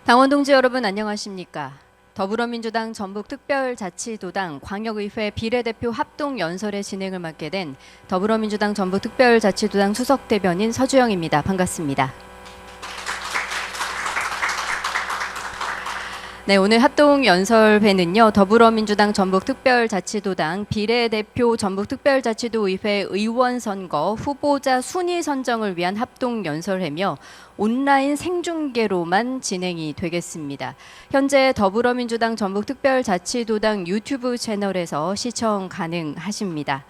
당원 동지 여러분 안녕하십니까? 더불어민주당 전북특별자치도당 광역의회 비례대표 합동연설의 진행을 맡게 된 더불어민주당 전북특별자치도당 수석대변인 서주영입니다. 반갑습니다. 네, 오늘 합동연설회는요. 더불어민주당 전북특별자치도당 비례대표 전북특별자치도의회 의원선거 후보자 순위 선정을 위한 합동연설회며 온라인 생중계로만 진행이 되겠습니다. 현재 더불어민주당 전북특별자치도당 유튜브 채널에서 시청 가능하십니다.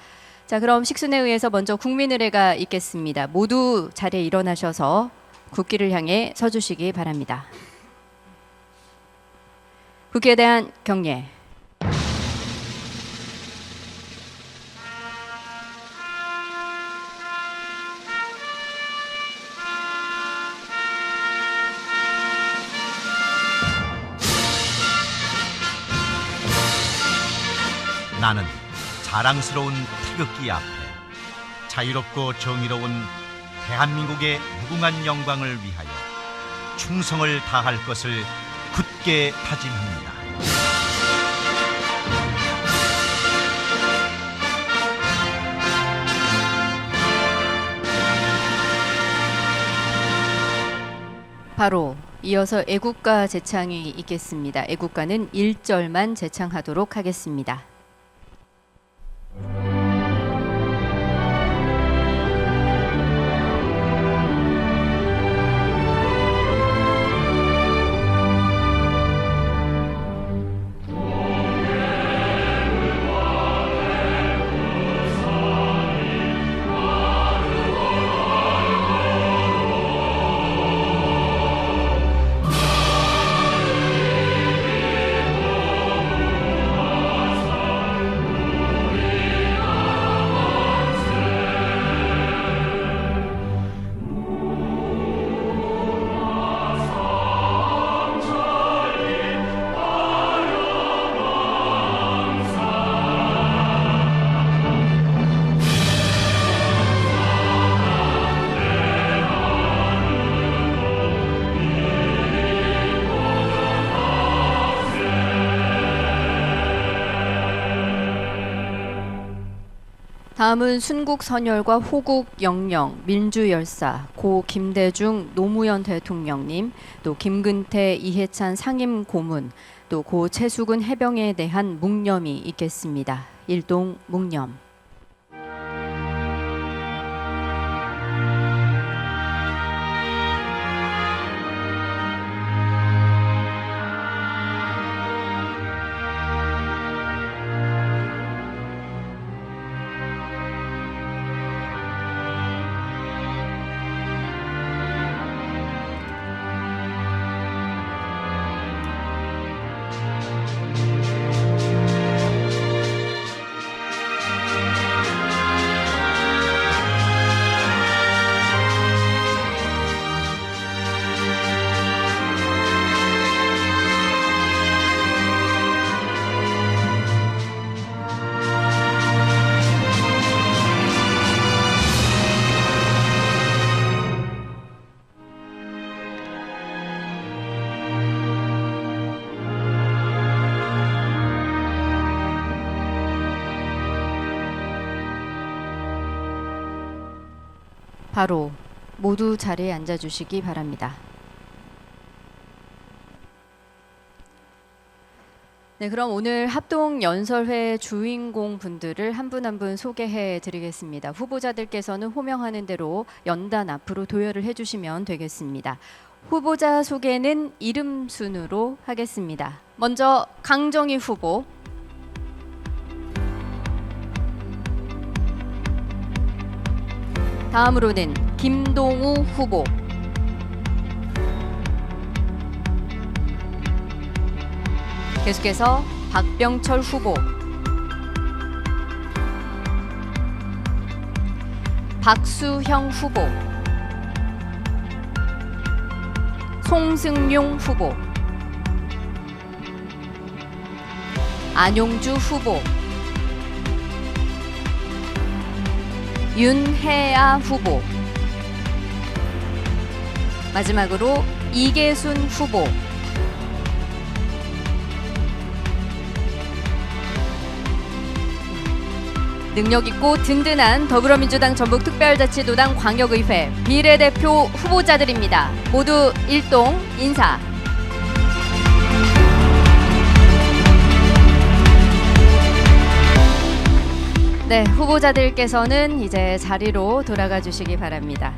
자, 그럼 식순에 의해서 먼저 국민의례가 있겠습니다. 모두 자리에 일어나셔서 국기를 향해 서주시기 바랍니다. 국기에 대한 경례. 나는 자랑스러운 태극기 앞에 자유롭고 정의로운 대한민국의 무궁한 영광을 위하여 충성을 다할 것을 굳게 다짐합니다. 바로 이어서 애국가 제창이 있겠습니다. 애국가는 1절만 제창하도록 하겠습니다. 다음은 순국선열과 호국영령, 민주열사, 고 김대중 노무현 대통령님, 또 김근태 이해찬 상임고문, 또 고 최수근 해병에 대한 묵념이 있겠습니다. 일동 묵념. 바로 모두 자리에 앉아주시기 바랍니다. 네, 그럼 오늘 합동연설회 주인공 분들을 한 분 한 분 소개해 드리겠습니다. 후보자들께서는 호명하는 대로 연단 앞으로 도열을 해주시면 되겠습니다. 후보자 소개는 이름 순으로 하겠습니다. 먼저 강정희 후보. 다음으로는 김동우 후보, 계속해서 박병철 후보, 박수형 후보, 송승용 후보, 안용주 후보, 윤혜아 후보, 마지막으로 이계순 후보, 능력있고 든든한 더불어민주당 전북특별자치도당 광역의회 비례대표 후보자들입니다. 모두 일동 인사. 네, 후보자들께서는 이제 자리로 돌아가 주시기 바랍니다.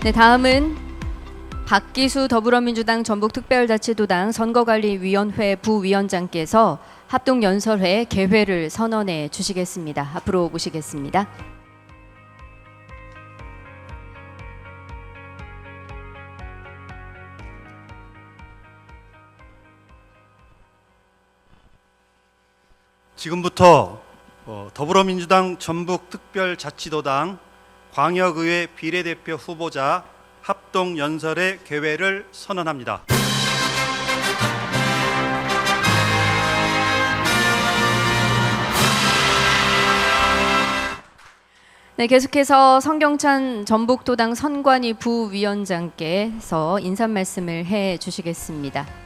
네, 다음은 박기수 더불어민주당 전북특별자치도당 선거관리위원회 부위원장께서 합동연설회 개회를 선언해 주시겠습니다. 앞으로 모시겠습니다. 지금부터 더불어민주당 전북특별자치도당 광역의회 비례대표 후보자 합동연설의 개회를 선언합니다. 네, 계속해서 성경찬 전북도당 선관위 부위원장께서 인사 말씀을 해 주시겠습니다.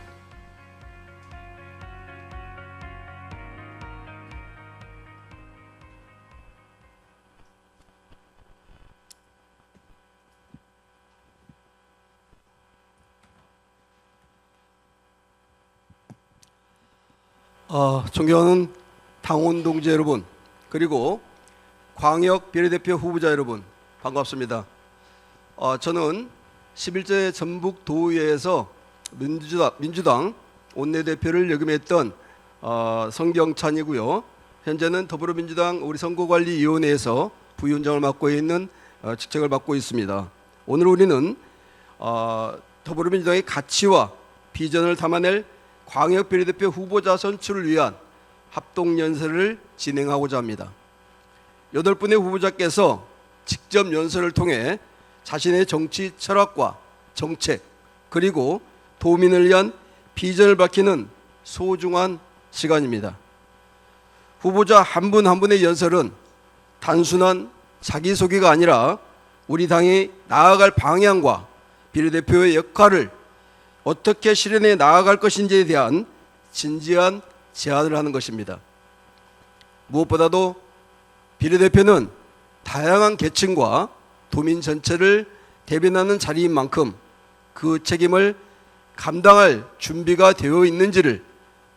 존경하는 당원 동지 여러분, 그리고 광역 비례대표 후보자 여러분, 반갑습니다. 저는 11대 전북도의회에서 민주당 원내대표를 역임했던 성경찬이고요. 현재는 더불어민주당 우리 선거관리위원회에서 부위원장을 맡고 있는 직책을 맡고 있습니다. 오늘 우리는 더불어민주당의 가치와 비전을 담아낼 광역 비례대표 후보자 선출을 위한 합동연설을 진행하고자 합니다. 8분의 후보자께서 직접 연설을 통해 자신의 정치 철학과 정책, 그리고 도민을 위한 비전을 밝히는 소중한 시간입니다. 후보자 한 분 한 분의 연설은 단순한 자기소개가 아니라 우리 당이 나아갈 방향과 비례대표의 역할을 어떻게 실현해 나아갈 것인지에 대한 진지한 제안을 하는 것입니다. 무엇보다도 비례대표는 다양한 계층과 도민 전체를 대변하는 자리인 만큼 그 책임을 감당할 준비가 되어 있는지를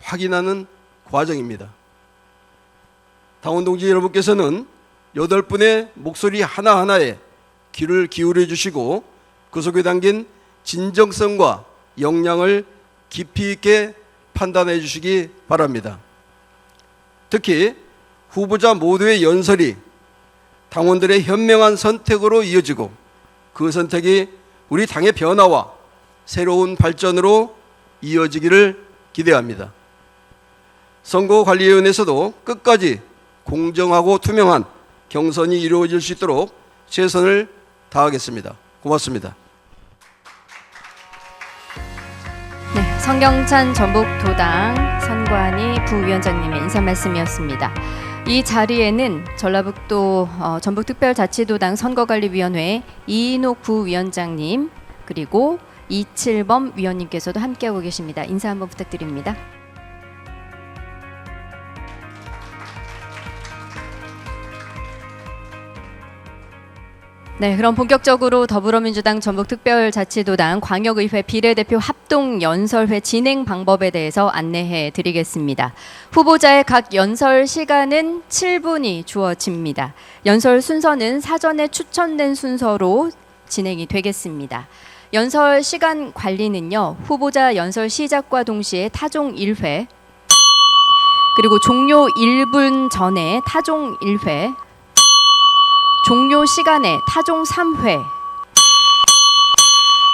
확인하는 과정입니다. 당원 동지 여러분께서는 8분의 목소리 하나하나에 귀를 기울여 주시고 그 속에 담긴 진정성과 역량을 깊이 있게 판단해 주시기 바랍니다. 특히 후보자 모두의 연설이 당원들의 현명한 선택으로 이어지고 그 선택이 우리 당의 변화와 새로운 발전으로 이어지기를 기대합니다. 선거관리위원회에서도 끝까지 공정하고 투명한 경선이 이루어질 수 있도록 최선을 다하겠습니다. 고맙습니다. 네, 성경찬 전북도당 선관위 부위원장님의 인사 말씀이었습니다. 이 자리에는 전라북도 전북특별자치도당 선거관리위원회 이인옥 부위원장님, 그리고 이칠범 위원님께서도 함께하고 계십니다. 인사 한번 부탁드립니다. 네, 그럼 본격적으로 더불어민주당 전북특별자치도당 광역의회 비례대표 합동연설회 진행 방법에 대해서 안내해 드리겠습니다. 후보자의 각 연설 시간은 7분이 주어집니다. 연설 순서는 사전에 추천된 순서로 진행이 되겠습니다. 연설 시간 관리는요, 후보자 연설 시작과 동시에 타종 1회, 그리고 종료 1분 전에 타종 1회, 종료 시간에 타종 3회,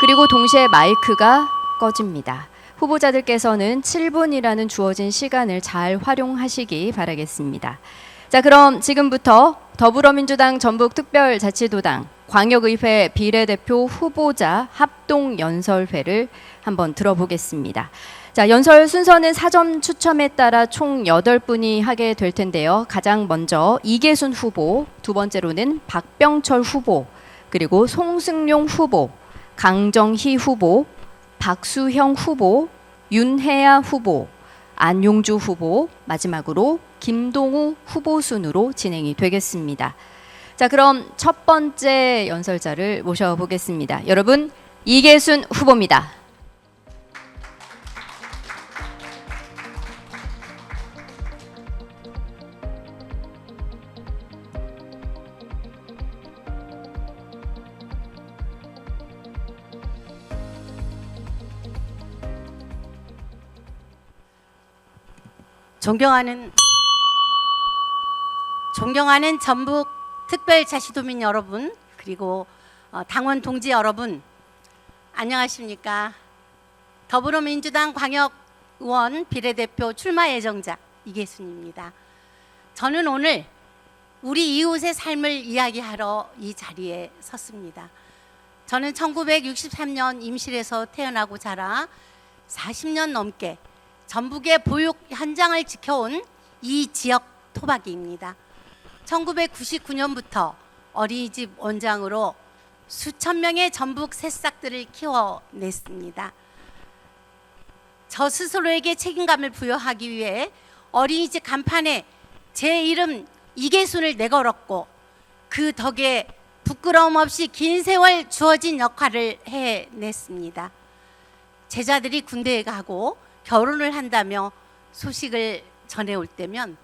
그리고 동시에 마이크가 꺼집니다. 후보자들께서는 7분이라는 주어진 시간을 잘 활용하시기 바라겠습니다. 자, 그럼 지금부터 더불어민주당 전북특별자치도당 광역의회 비례대표 후보자 합동연설회를 한번 들어보겠습니다. 자, 연설 순서는 사전 추첨에 따라 총 8분이 하게 될 텐데요. 가장 먼저 이계순 후보, 두 번째로는 박병철 후보, 그리고 송승용 후보, 강정희 후보, 박수형 후보, 윤혜아 후보, 안용주 후보, 마지막으로 김동우 후보 순으로 진행이 되겠습니다. 자, 그럼 첫 번째 연설자를 모셔보겠습니다. 여러분, 이계순 후보입니다. 존경하는 전북 특별자치도민 여러분, 그리고 당원 동지 여러분, 안녕하십니까? 더불어민주당 광역의원 비례대표 출마 예정자 이계순입니다. 저는 오늘 우리 이웃의 삶을 이야기하러 이 자리에 섰습니다. 저는 1963년 임실에서 태어나고 자라 40년 넘게 전북의 보육 현장을 지켜온 이 지역 토박이입니다. 1999년부터 어린이집 원장으로 수천 명의 전북 새싹들을 키워냈습니다. 저 스스로에게 책임감을 부여하기 위해 어린이집 간판에 제 이름 이계순을 내걸었고, 그 덕에 부끄러움 없이 긴 세월 주어진 역할을 해냈습니다. 제자들이 군대에 가고 결혼을 한다며 소식을 전해올 때면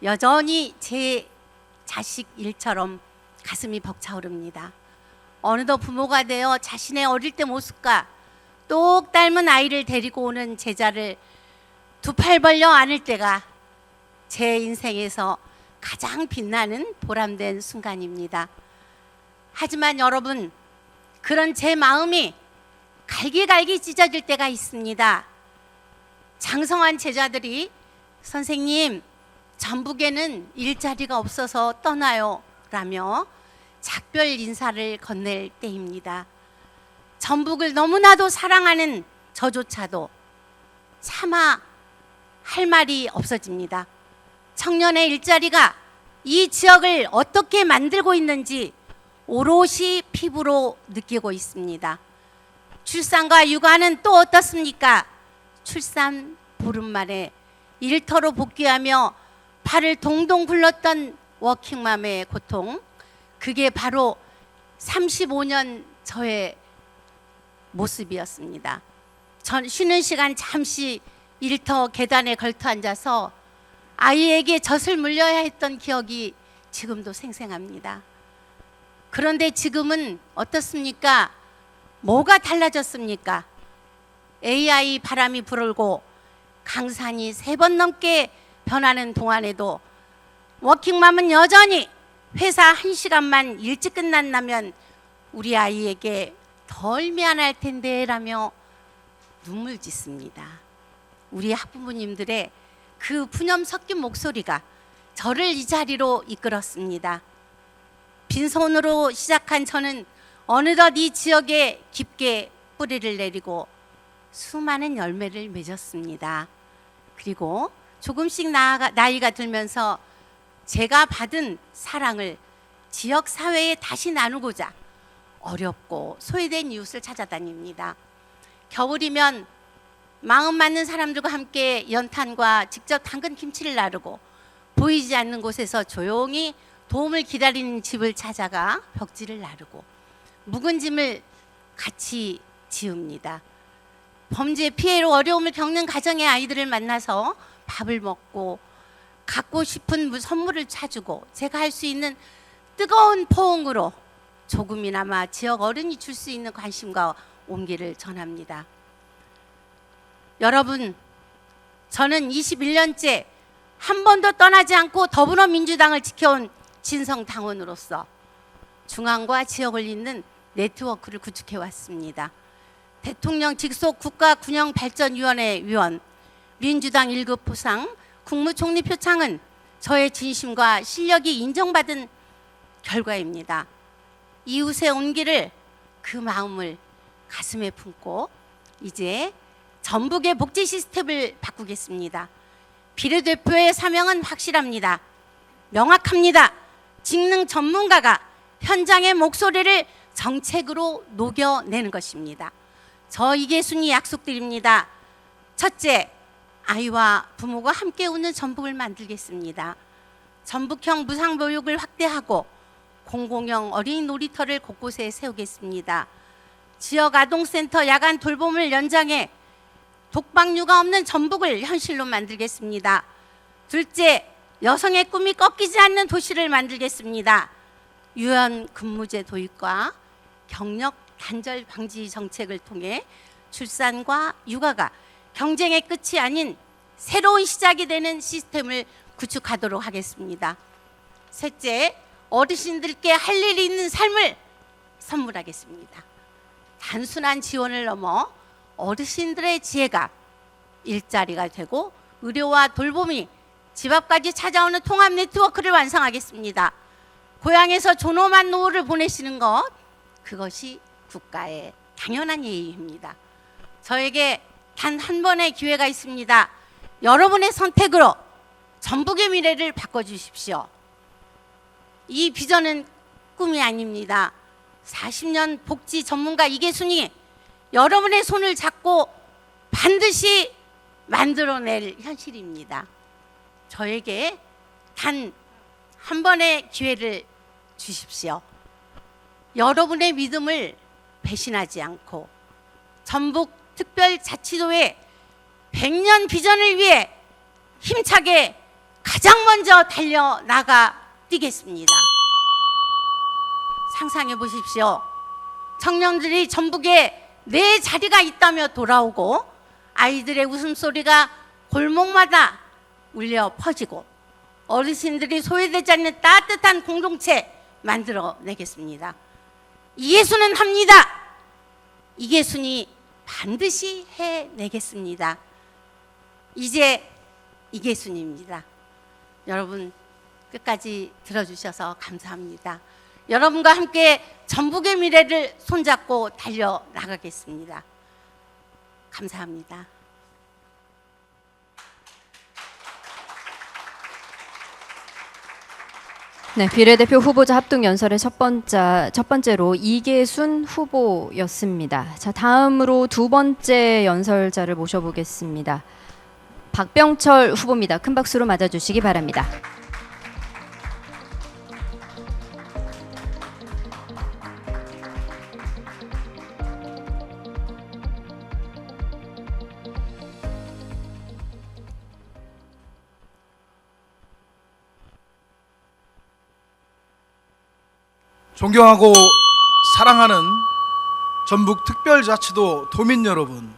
여전히 제 자식 일처럼 가슴이 벅차오릅니다. 어느덧 부모가 되어 자신의 어릴 때 모습과 똑 닮은 아이를 데리고 오는 제자를 두 팔 벌려 안을 때가 제 인생에서 가장 빛나는 보람된 순간입니다. 하지만 여러분, 그런 제 마음이 갈기갈기 찢어질 때가 있습니다. 장성한 제자들이 선생님, 전북에는 일자리가 없어서 떠나요 라며 작별 인사를 건넬 때입니다. 전북을 너무나도 사랑하는 저조차도 차마 할 말이 없어집니다. 청년의 일자리가 이 지역을 어떻게 만들고 있는지 오롯이 피부로 느끼고 있습니다. 출산과 육아는 또 어떻습니까? 출산 보름 만에 일터로 복귀하며 발을 동동 굴렀던 워킹맘의 고통, 그게 바로 35년 저의 모습이었습니다. 전 쉬는 시간 잠시 일터 계단에 걸터 앉아서 아이에게 젖을 물려야 했던 기억이 지금도 생생합니다. 그런데 지금은 어떻습니까? 뭐가 달라졌습니까? AI 바람이 불고 강산이 3번 넘게 변하는 동안에도 워킹맘은 여전히 회사 1시간만 일찍 끝난다면 우리 아이에게 덜 미안할 텐데 라며 눈물 짓습니다. 우리 학부모님들의 그 푸념 섞인 목소리가 저를 이 자리로 이끌었습니다. 빈손으로 시작한 저는 어느덧 이 지역에 깊게 뿌리를 내리고 수많은 열매를 맺었습니다. 그리고 조금씩 나이가 들면서 제가 받은 사랑을 지역 사회에 다시 나누고자 어렵고 소외된 이웃을 찾아다닙니다. 겨울이면 마음 맞는 사람들과 함께 연탄과 직접 담근 김치를 나르고 보이지 않는 곳에서 조용히 도움을 기다리는 집을 찾아가 벽지를 나르고 묵은 짐을 같이 지웁니다. 범죄 피해로 어려움을 겪는 가정의 아이들을 만나서 밥을 먹고 갖고 싶은 선물을 사주고 제가 할 수 있는 뜨거운 포옹으로 조금이나마 지역 어른이 줄 수 있는 관심과 온기를 전합니다. 여러분, 저는 21년째 한 번도 떠나지 않고 더불어민주당을 지켜온 진성당원으로서 중앙과 지역을 잇는 네트워크를 구축해 왔습니다. 대통령 직속 국가군영발전위원회 위원, 민주당 1급 보상, 국무총리 표창은 저의 진심과 실력이 인정받은 결과입니다. 이웃의 온기를, 그 마음을 가슴에 품고 이제 전북의 복지 시스템을 바꾸겠습니다. 비례대표의 사명은 확실합니다. 명확합니다. 직능 전문가가 현장의 목소리를 정책으로 녹여내는 것입니다. 저 이계순이 약속드립니다. 첫째, 아이와 부모가 함께 웃는 전북을 만들겠습니다. 전북형 무상교육을 확대하고 공공형 어린이 놀이터를 곳곳에 세우겠습니다. 지역 아동센터 야간 돌봄을 연장해 독박류가 없는 전북을 현실로 만들겠습니다. 둘째, 여성의 꿈이 꺾이지 않는 도시를 만들겠습니다. 유연 근무제 도입과 경력 단절 방지 정책을 통해 출산과 육아가 경쟁의 끝이 아닌 새로운 시작이 되는 시스템을 구축하도록 하겠습니다. 셋째, 어르신들께 할 일이 있는 삶을 선물하겠습니다. 단순한 지원을 넘어 어르신들의 지혜가 일자리가 되고 의료와 돌봄이 집 앞까지 찾아오는 통합 네트워크를 완성하겠습니다. 고향에서 존엄한 노후를 보내시는 것, 그것이 국가의 당연한 예의입니다. 저에게 단 한 번의 기회가 있습니다. 여러분의 선택으로 전북의 미래를 바꿔주십시오. 이 비전은 꿈이 아닙니다. 40년 복지 전문가 이계순이 여러분의 손을 잡고 반드시 만들어낼 현실입니다. 저에게 단 한 번의 기회를 주십시오. 여러분의 믿음을 배신하지 않고 전북 특별자치도의 100년 비전을 위해 힘차게 가장 먼저 달려나가 뛰겠습니다. 상상해 보십시오. 청년들이 전북에 내 자리가 있다며 돌아오고 아이들의 웃음소리가 골목마다 울려 퍼지고 어르신들이 소외되지 않는 따뜻한 공동체 만들어내겠습니다. 이계순은 합니다. 이계순이 반드시 해내겠습니다. 이제 이계순입니다. 여러분 끝까지 들어주셔서 감사합니다. 여러분과 함께 전북의 미래를 손잡고 달려나가겠습니다. 감사합니다. 네, 비례대표 후보자 합동 연설의 첫 번째로 이계순 후보였습니다. 자, 다음으로 두 번째 연설자를 모셔보겠습니다. 박병철 후보입니다. 큰 박수로 맞아주시기 바랍니다. 존경하고 사랑하는 전북특별자치도 도민 여러분,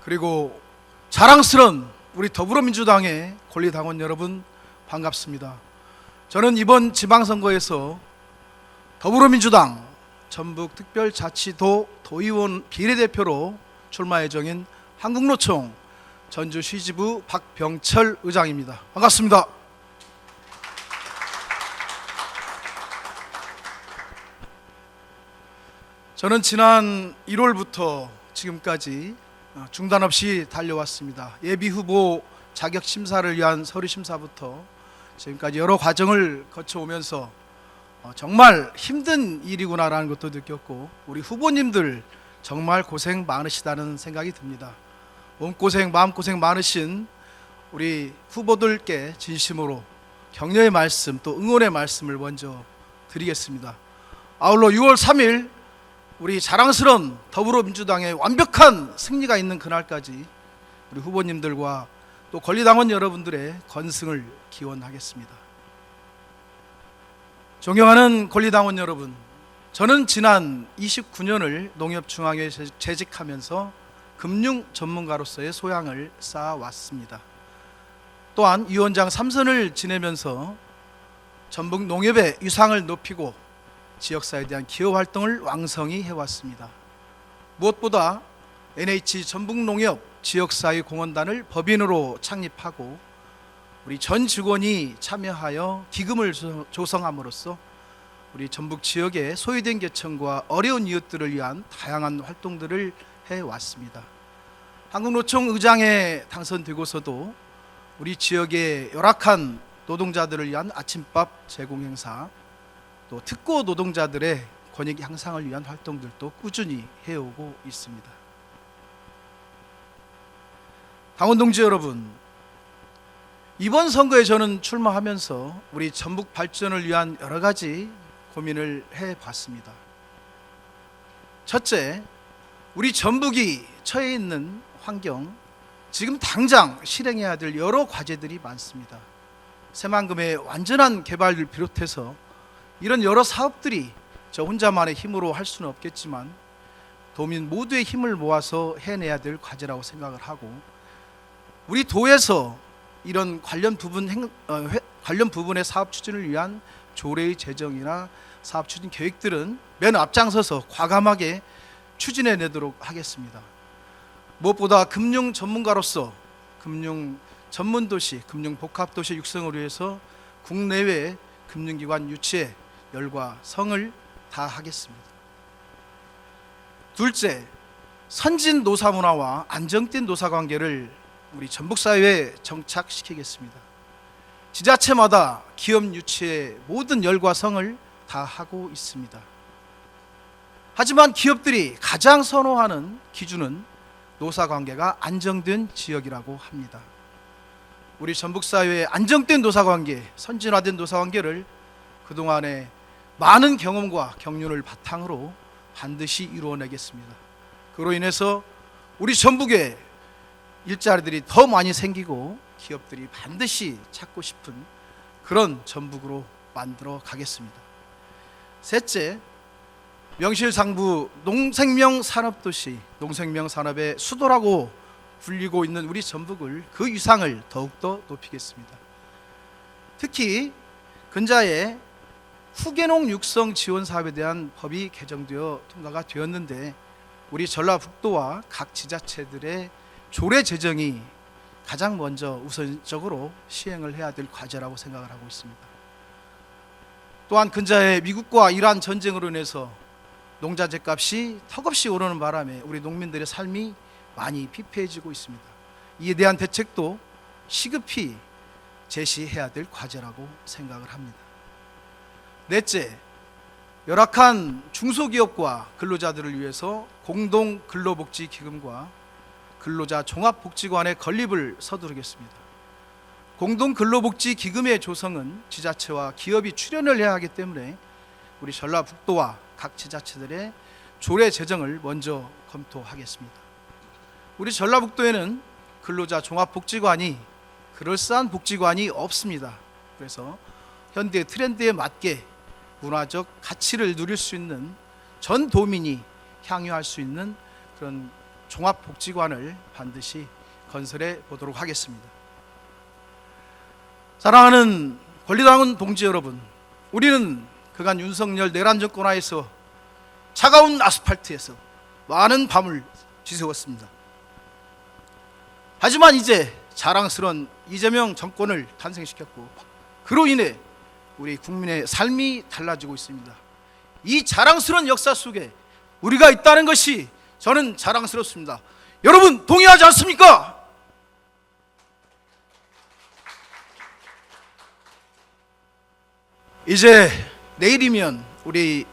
그리고 자랑스러운 우리 더불어민주당의 권리당원 여러분, 반갑습니다. 저는 이번 지방선거에서 더불어민주당 전북특별자치도 도의원 비례대표로 출마 예정인 한국노총 전주시지부 박병철 의장입니다. 반갑습니다. 저는 지난 1월부터 지금까지 중단 없이 달려왔습니다. 예비후보 자격 심사를 위한 서류 심사부터 지금까지 여러 과정을 거쳐오면서 정말 힘든 일이구나라는 것도 느꼈고, 우리 후보님들 정말 고생 많으시다는 생각이 듭니다. 몸고생 마음고생 많으신 우리 후보들께 진심으로 격려의 말씀 또 응원의 말씀을 먼저 드리겠습니다. 아울러 6월 3일 우리 자랑스러운 더불어민주당의 완벽한 승리가 있는 그날까지 우리 후보님들과 또 권리당원 여러분들의 건승을 기원하겠습니다. 존경하는 권리당원 여러분, 저는 지난 29년을 농협중앙회에 재직하면서 금융 전문가로서의 소양을 쌓아왔습니다. 또한 위원장 3선을 지내면서 전북 농협의 위상을 높이고 지역사회에 대한 기여 활동을 왕성히 해왔습니다. 무엇보다 NH 전북농협 지역사회 공헌단을 법인으로 창립하고 우리 전 직원이 참여하여 기금을 조성함으로써 우리 전북 지역의 소외된 계층과 어려운 이웃들을 위한 다양한 활동들을 해왔습니다. 한국노총 의장에 당선되고서도 우리 지역의 열악한 노동자들을 위한 아침밥 제공 행사, 또 특고 노동자들의 권익 향상을 위한 활동들도 꾸준히 해오고 있습니다. 당원 동지 여러분, 이번 선거에 저는 출마하면서 우리 전북 발전을 위한 여러 가지 고민을 해봤습니다. 첫째, 우리 전북이 처해 있는 환경, 지금 당장 실행해야 될 여러 과제들이 많습니다. 새만금의 완전한 개발을 비롯해서 이런 여러 사업들이 저 혼자만의 힘으로 할 수는 없겠지만 도민 모두의 힘을 모아서 해내야 될 과제라고 생각을 하고, 우리 도에서 이런 관련 부분의 사업 추진을 위한 조례의 제정이나 사업 추진 계획들은 맨 앞장서서 과감하게 추진해 내도록 하겠습니다. 무엇보다 금융 전문가로서 금융 전문 도시, 금융 복합 도시 육성을 위해서 국내외 금융기관 유치에 열과 성을 다하겠습니다. 둘째, 선진 노사 문화와 안정된 노사 관계를 우리 전북 사회에 정착시키겠습니다. 지자체마다 기업 유치에 모든 열과 성을 다하고 있습니다. 하지만 기업들이 가장 선호하는 기준은 노사 관계가 안정된 지역이라고 합니다. 우리 전북 사회의 안정된 노사 관계, 선진화된 노사 관계를 그동안의 많은 경험과 경륜을 바탕으로 반드시 이루어내겠습니다. 그로 인해서 우리 전북에 일자리들이 더 많이 생기고 기업들이 반드시 찾고 싶은 그런 전북으로 만들어 가겠습니다. 셋째, 명실상부 농생명 산업도시, 농생명 산업의 수도라고 불리고 있는 우리 전북을, 그 위상을 더욱더 높이겠습니다. 특히 근자에 후계농 육성 지원 사업에 대한 법이 개정되어 통과가 되었는데, 우리 전라북도와 각 지자체들의 조례 제정이 가장 먼저 우선적으로 시행을 해야 될 과제라고 생각을 하고 있습니다. 또한 근자에 미국과 이란 전쟁으로 인해서 농자재 값이 턱없이 오르는 바람에 우리 농민들의 삶이 많이 피폐해지고 있습니다. 이에 대한 대책도 시급히 제시해야 될 과제라고 생각을 합니다. 넷째, 열악한 중소기업과 근로자들을 위해서 공동근로복지기금과 근로자 종합복지관의 건립을 서두르겠습니다. 공동근로복지기금의 조성은 지자체와 기업이 출연을 해야 하기 때문에 우리 전라북도와 각 지자체들의 조례 제정을 먼저 검토하겠습니다. 우리 전라북도에는 근로자 종합복지관이, 그럴싸한 복지관이 없습니다. 그래서 현대 트렌드에 맞게 문화적 가치를 누릴 수 있는, 전 도민이 향유할 수 있는 그런 종합복지관을 반드시 건설해 보도록 하겠습니다. 사랑하는 권리당원 동지 여러분, 우리는 그간 윤석열 내란 정권 하에서 차가운 아스팔트에서 많은 밤을 지새웠습니다. 하지만 이제 자랑스러운 이재명 정권을 탄생시켰고, 그로 인해 우리 국민의 삶이 달라지고 있습니다. 이 자랑스러운 역사 속에 우리가 있다는 것이 저는 자랑스럽습니다. 여러분 동의하지 않습니까? 이제 내일이면 우리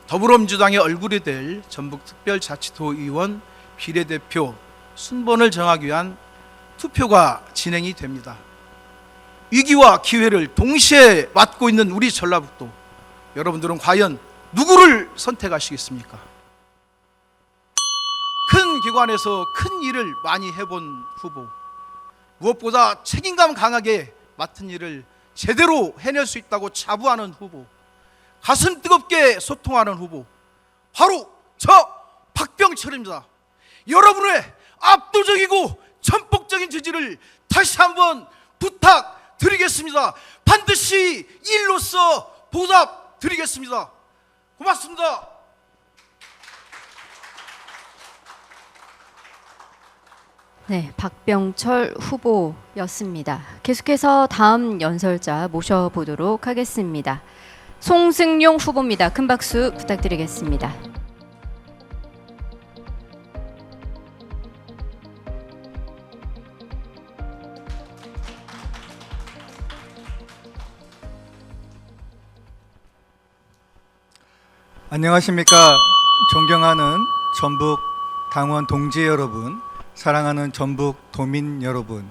더불어민주당의 얼굴이 될 전북특별자치도 의원 비례대표 순번을 정하기 위한 투표가 진행이 됩니다. 위기와 기회를 동시에 맞고 있는 우리 전라북도, 여러분들은 과연 누구를 선택하시겠습니까? 큰 기관에서 큰 일을 많이 해본 후보, 무엇보다 책임감 강하게 맡은 일을 제대로 해낼 수 있다고 자부하는 후보, 가슴 뜨겁게 소통하는 후보, 바로 저 박병철입니다. 여러분의 압도적이고 전폭적인 지지를 다시 한번 부탁드리겠습니다. 반드시 일로서 보답드리겠습니다. 고맙습니다. 네, 박병철 후보였습니다. 계속해서 다음 연설자 모셔보도록 하겠습니다. 송승용 후보입니다. 큰 박수 부탁드리겠습니다. 안녕하십니까. 존경하는 전북 당원 동지 여러분, 사랑하는 전북 도민 여러분.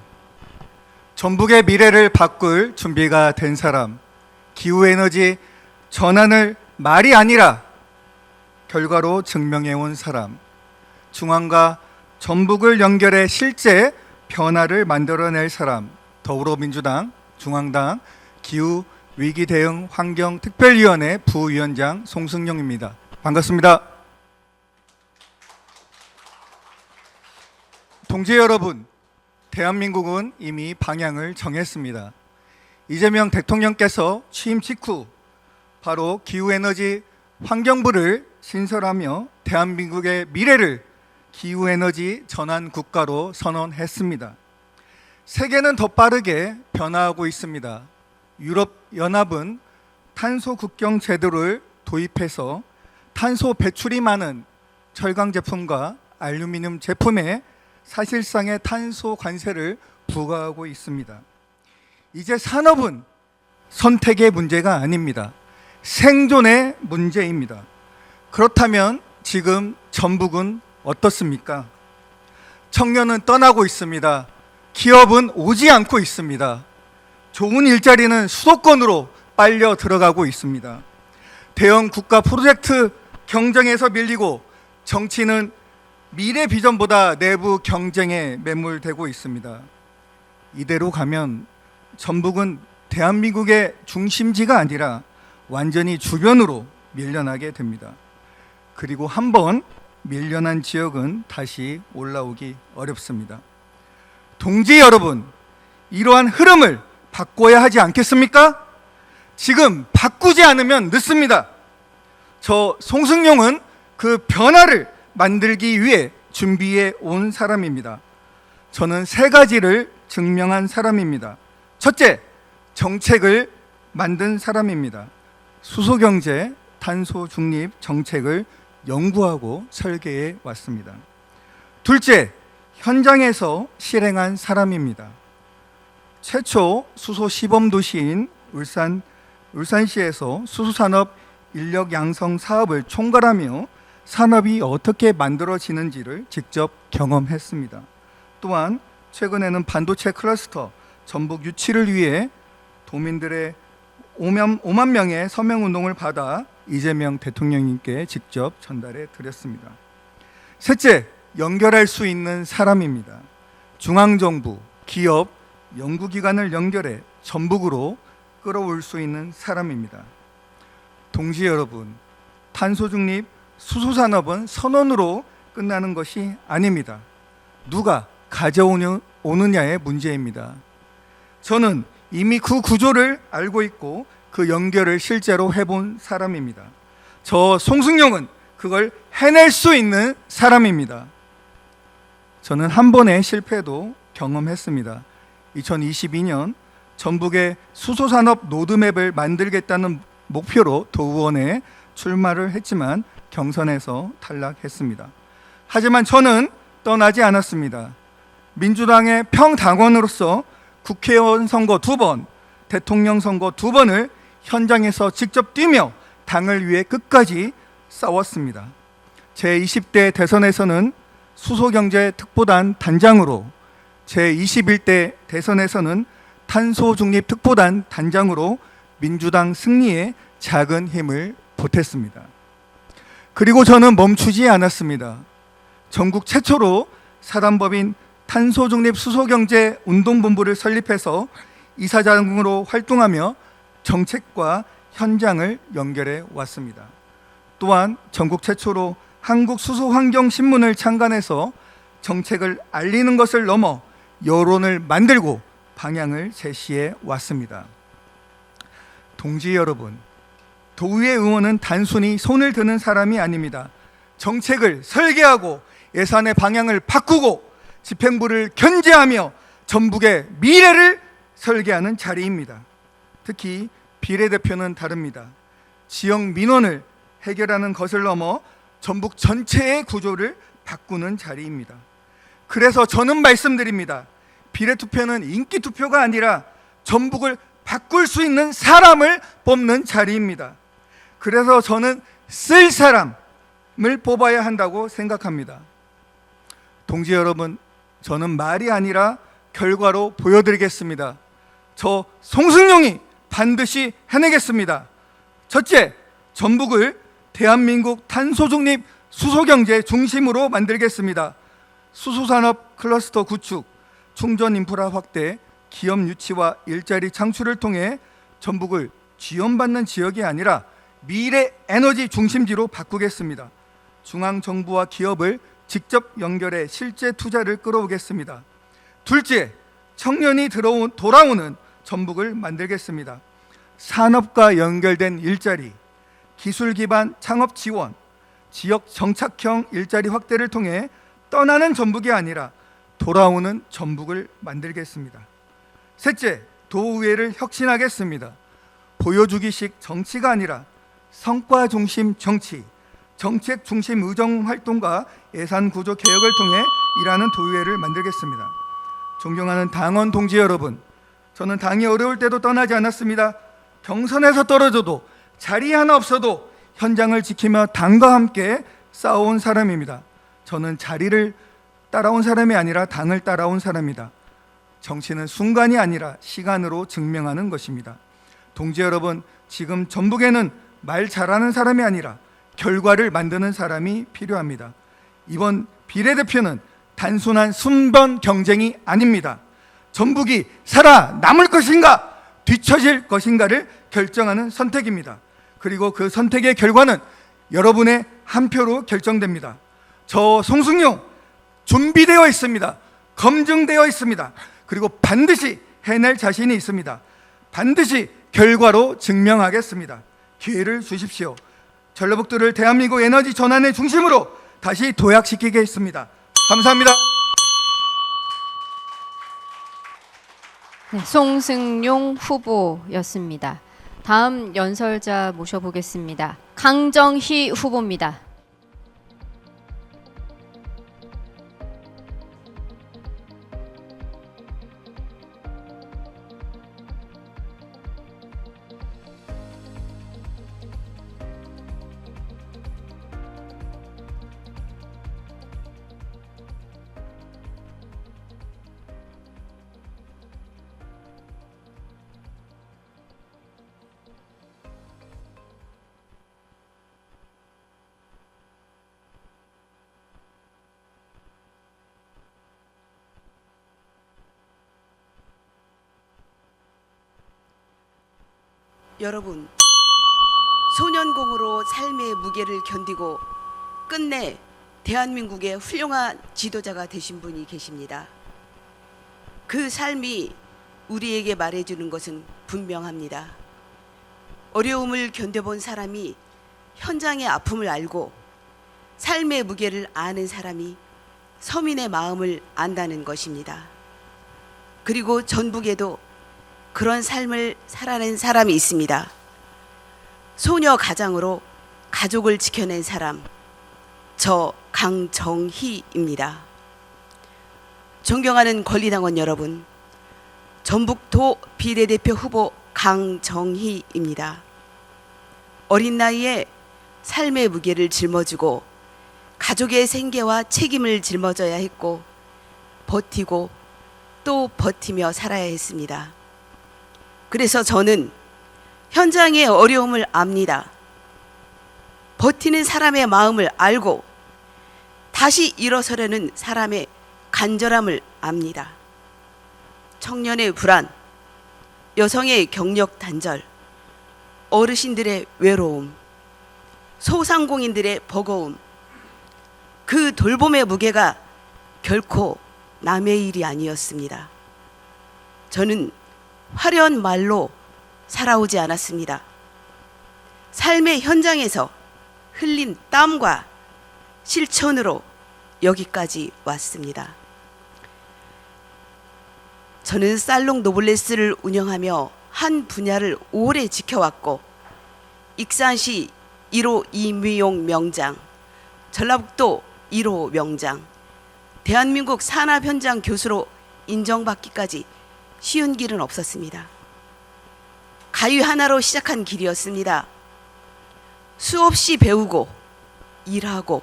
전북의 미래를 바꿀 준비가 된 사람, 기후에너지 전환을 말이 아니라 결과로 증명해온 사람, 중앙과 전북을 연결해 실제 변화를 만들어낼 사람, 더불어민주당 중앙당 기후위기대응 환경특별위원회 부위원장 송승용입니다. 반갑습니다. 동지 여러분, 대한민국은 이미 방향을 정했습니다. 이재명 대통령께서 취임 직후 바로 기후에너지 환경부를 신설하며 대한민국의 미래를 기후에너지 전환 국가로 선언했습니다. 세계는 더 빠르게 변화하고 있습니다. 유럽연합은 탄소 국경 제도를 도입해서 탄소 배출이 많은 철강 제품과 알루미늄 제품에 사실상의 탄소 관세를 부과하고 있습니다. 이제 산업은 선택의 문제가 아닙니다. 생존의 문제입니다. 그렇다면 지금 전북은 어떻습니까? 청년은 떠나고 있습니다. 기업은 오지 않고 있습니다. 좋은 일자리는 수도권으로 빨려 들어가고 있습니다. 대형 국가 프로젝트 경쟁에서 밀리고 정치는 미래 비전보다 내부 경쟁에 매몰되고 있습니다. 이대로 가면 전북은 대한민국의 중심지가 아니라 완전히 주변으로 밀려나게 됩니다. 그리고 한번 밀려난 지역은 다시 올라오기 어렵습니다. 동지 여러분, 이러한 흐름을 바꿔야 하지 않겠습니까? 지금 바꾸지 않으면 늦습니다. 저 송승용은 그 변화를 만들기 위해 준비해 온 사람입니다. 저는 세 가지를 증명한 사람입니다. 첫째, 정책을 만든 사람입니다. 수소경제, 탄소 중립 정책을 연구하고 설계해 왔습니다. 둘째, 현장에서 실행한 사람입니다. 최초 수소 시범 도시인 울산시에서 수소산업 인력 양성 사업을 총괄하며 산업이 어떻게 만들어지는지를 직접 경험했습니다. 또한 최근에는 반도체 클러스터 전북 유치를 위해 도민들의 5만 명의 서명운동을 받아 이재명 대통령님께 직접 전달해 드렸습니다. 셋째, 연결할 수 있는 사람입니다. 중앙정부, 기업, 연구기관을 연결해 전북으로 끌어올 수 있는 사람입니다. 동지 여러분, 탄소중립, 수소산업은 끝나는 것이 아닙니다. 누가 가져오느냐의 문제입니다. 저는 이미 그 구조를 알고 있고 그 연결을 실제로 해본 사람입니다. 저 송승용은 그걸 해낼 수 있는 사람입니다. 저는 한 번의 실패도 경험했습니다. 2022년 전북의 수소산업 로드맵을 만들겠다는 목표로 도의원에 출마를 했지만 경선에서 탈락했습니다. 하지만 저는 떠나지 않았습니다. 민주당의 평당원으로서 국회의원 선거 2번, 대통령 선거 2번을 현장에서 직접 뛰며 당을 위해 끝까지 싸웠습니다. 제20대 대선에서는 수소경제 특보단 단장으로, 제21대 대선에서는 탄소중립 특보단 단장으로 민주당 승리에 작은 힘을 보탰습니다. 그리고 저는 멈추지 않았습니다. 전국 최초로 사단법인 탄소중립 수소경제 운동본부를 설립해서 이사장으로 활동하며 정책과 현장을 연결해 왔습니다. 또한 전국 최초로 한국수소환경신문을 창간해서 정책을 알리는 것을 넘어 여론을 만들고 방향을 제시해 왔습니다. 동지 여러분, 도의회 의원은 단순히 손을 드는 사람이 아닙니다. 정책을 설계하고 예산의 방향을 바꾸고 집행부를 견제하며 전북의 미래를 설계하는 자리입니다. 특히 비례대표는 다릅니다. 지역 민원을 해결하는 것을 넘어 전북 전체의 구조를 바꾸는 자리입니다. 그래서 저는 말씀드립니다. 비례투표는 인기투표가 아니라 전북을 바꿀 수 있는 사람을 뽑는 자리입니다. 그래서 저는 쓸 사람을 뽑아야 한다고 생각합니다. 동지 여러분, 저는 말이 아니라 결과로 보여드리겠습니다. 저 송승용이 반드시 해내겠습니다. 첫째, 전북을 대한민국 탄소중립 수소경제 중심으로 만들겠습니다. 수소산업 클러스터 구축, 충전 인프라 확대, 기업 유치와 일자리 창출을 통해 전북을 지원받는 지역이 아니라 미래 에너지 중심지로 바꾸겠습니다. 중앙정부와 기업을 직접 연결해 실제 투자를 끌어오겠습니다. 둘째, 청년이 돌아오는 전북을 만들겠습니다. 산업과 연결된 일자리, 기술 기반 창업 지원, 지역 정착형 일자리 확대를 통해 떠나는 전북이 아니라 돌아오는 전북을 만들겠습니다. 셋째, 도의회를 혁신하겠습니다. 보여주기식 정치가 아니라 성과 중심 정치, 정책 중심 의정 활동과 예산 구조 개혁을 통해 일하는 도의회를 만들겠습니다. 존경하는 당원 동지 여러분, 저는 당이 어려울 때도 떠나지 않았습니다. 경선에서 떨어져도 자리 하나 없어도 현장을 지키며 당과 함께 싸워온 사람입니다. 저는 자리를 따라온 사람이 아니라 당을 따라온 사람입니다. 정치는 순간이 아니라 시간으로 증명하는 것입니다. 동지 여러분, 지금 전북에는 말 잘하는 사람이 아니라 결과를 만드는 사람이 필요합니다. 이번 비례대표는 단순한 순번 경쟁이 아닙니다. 전북이 살아남을 것인가 뒤처질 것인가를 결정하는 선택입니다. 그리고 그 선택의 결과는 여러분의 한 표로 결정됩니다. 저 송승용 준비되어 있습니다. 검증되어 있습니다. 그리고 반드시 해낼 자신이 있습니다. 반드시 결과로 증명하겠습니다. 기회를 주십시오. 전라북도를 대한민국 에너지 전환의 중심으로 다시 도약시키겠습니다. 감사합니다. 네, 송승용 후보였습니다. 다음 연설자 모셔보겠습니다. 강정희 후보입니다. 여러분, 소년공으로 삶의 무게를 견디고 끝내 대한민국의 훌륭한 지도자가 되신 분이 계십니다. 그 삶이 우리에게 말해주는 것은 분명합니다. 어려움을 견뎌본 사람이 현장의 아픔을 알고 삶의 무게를 아는 사람이 서민의 마음을 안다는 것입니다. 그리고 전북에도 그런 삶을 살아낸 사람이 있습니다. 소녀 가장으로 가족을 지켜낸 사람, 저 강정희입니다. 존경하는 권리당원 여러분, 전북도 비례대표 후보 강정희입니다. 어린 나이에 삶의 무게를 짊어지고 가족의 생계와 책임을 짊어져야 했고 버티고 또 버티며 살아야 했습니다. 그래서 저는 현장의 어려움을 압니다. 버티는 사람의 마음을 알고 다시 일어서려는 사람의 간절함을 압니다. 청년의 불안, 여성의 경력 단절, 어르신들의 외로움, 소상공인들의 버거움, 그 돌봄의 무게가 결코 남의 일이 아니었습니다. 저는 화려한 말로 살아오지 않았습니다. 삶의 현장에서 흘린 땀과 실천으로 여기까지 왔습니다. 저는 살롱 노블레스를 운영하며 한 분야를 오래 지켜왔고 익산시 1호 임의용 명장, 전라북도 1호 명장, 대한민국 산업 현장 교수로 인정받기까지 쉬운 길은 없었습니다. 가위 하나로 시작한 길이었습니다. 수없이 배우고 일하고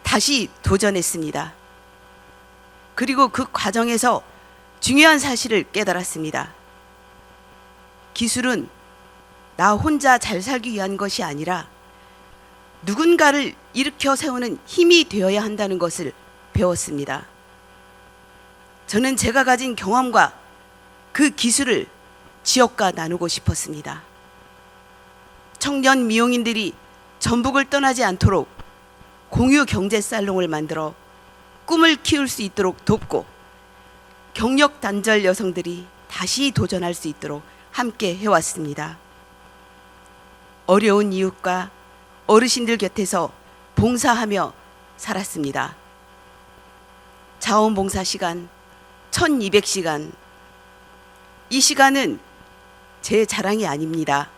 다시 도전했습니다. 그리고 그 과정에서 중요한 사실을 깨달았습니다. 기술은 나 혼자 잘 살기 위한 것이 아니라 누군가를 일으켜 세우는 힘이 되어야 한다는 것을 배웠습니다. 저는 제가 가진 경험과 그 기술을 지역과 나누고 싶었습니다. 청년 미용인들이 전북을 떠나지 않도록 공유 경제 살롱을 만들어 꿈을 키울 수 있도록 돕고 경력 단절 여성들이 다시 도전할 수 있도록 함께 해왔습니다. 어려운 이웃과 어르신들 곁에서 봉사하며 살았습니다. 자원봉사 시간 1200시간. 이 시간은 제 자랑이 아닙니다.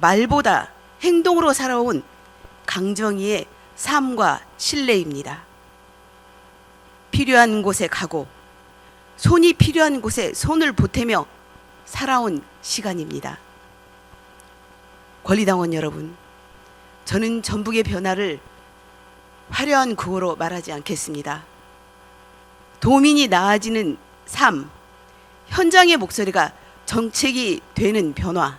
말보다 행동으로 살아온 강정희의 삶과 신뢰입니다. 필요한 곳에 가고 손이 필요한 곳에 손을 보태며 살아온 시간입니다. 권리당원 여러분, 저는 전북의 변화를 화려한 구호로 말하지 않겠습니다. 도민이 나아지는 삶, 현장의 목소리가 정책이 되는 변화,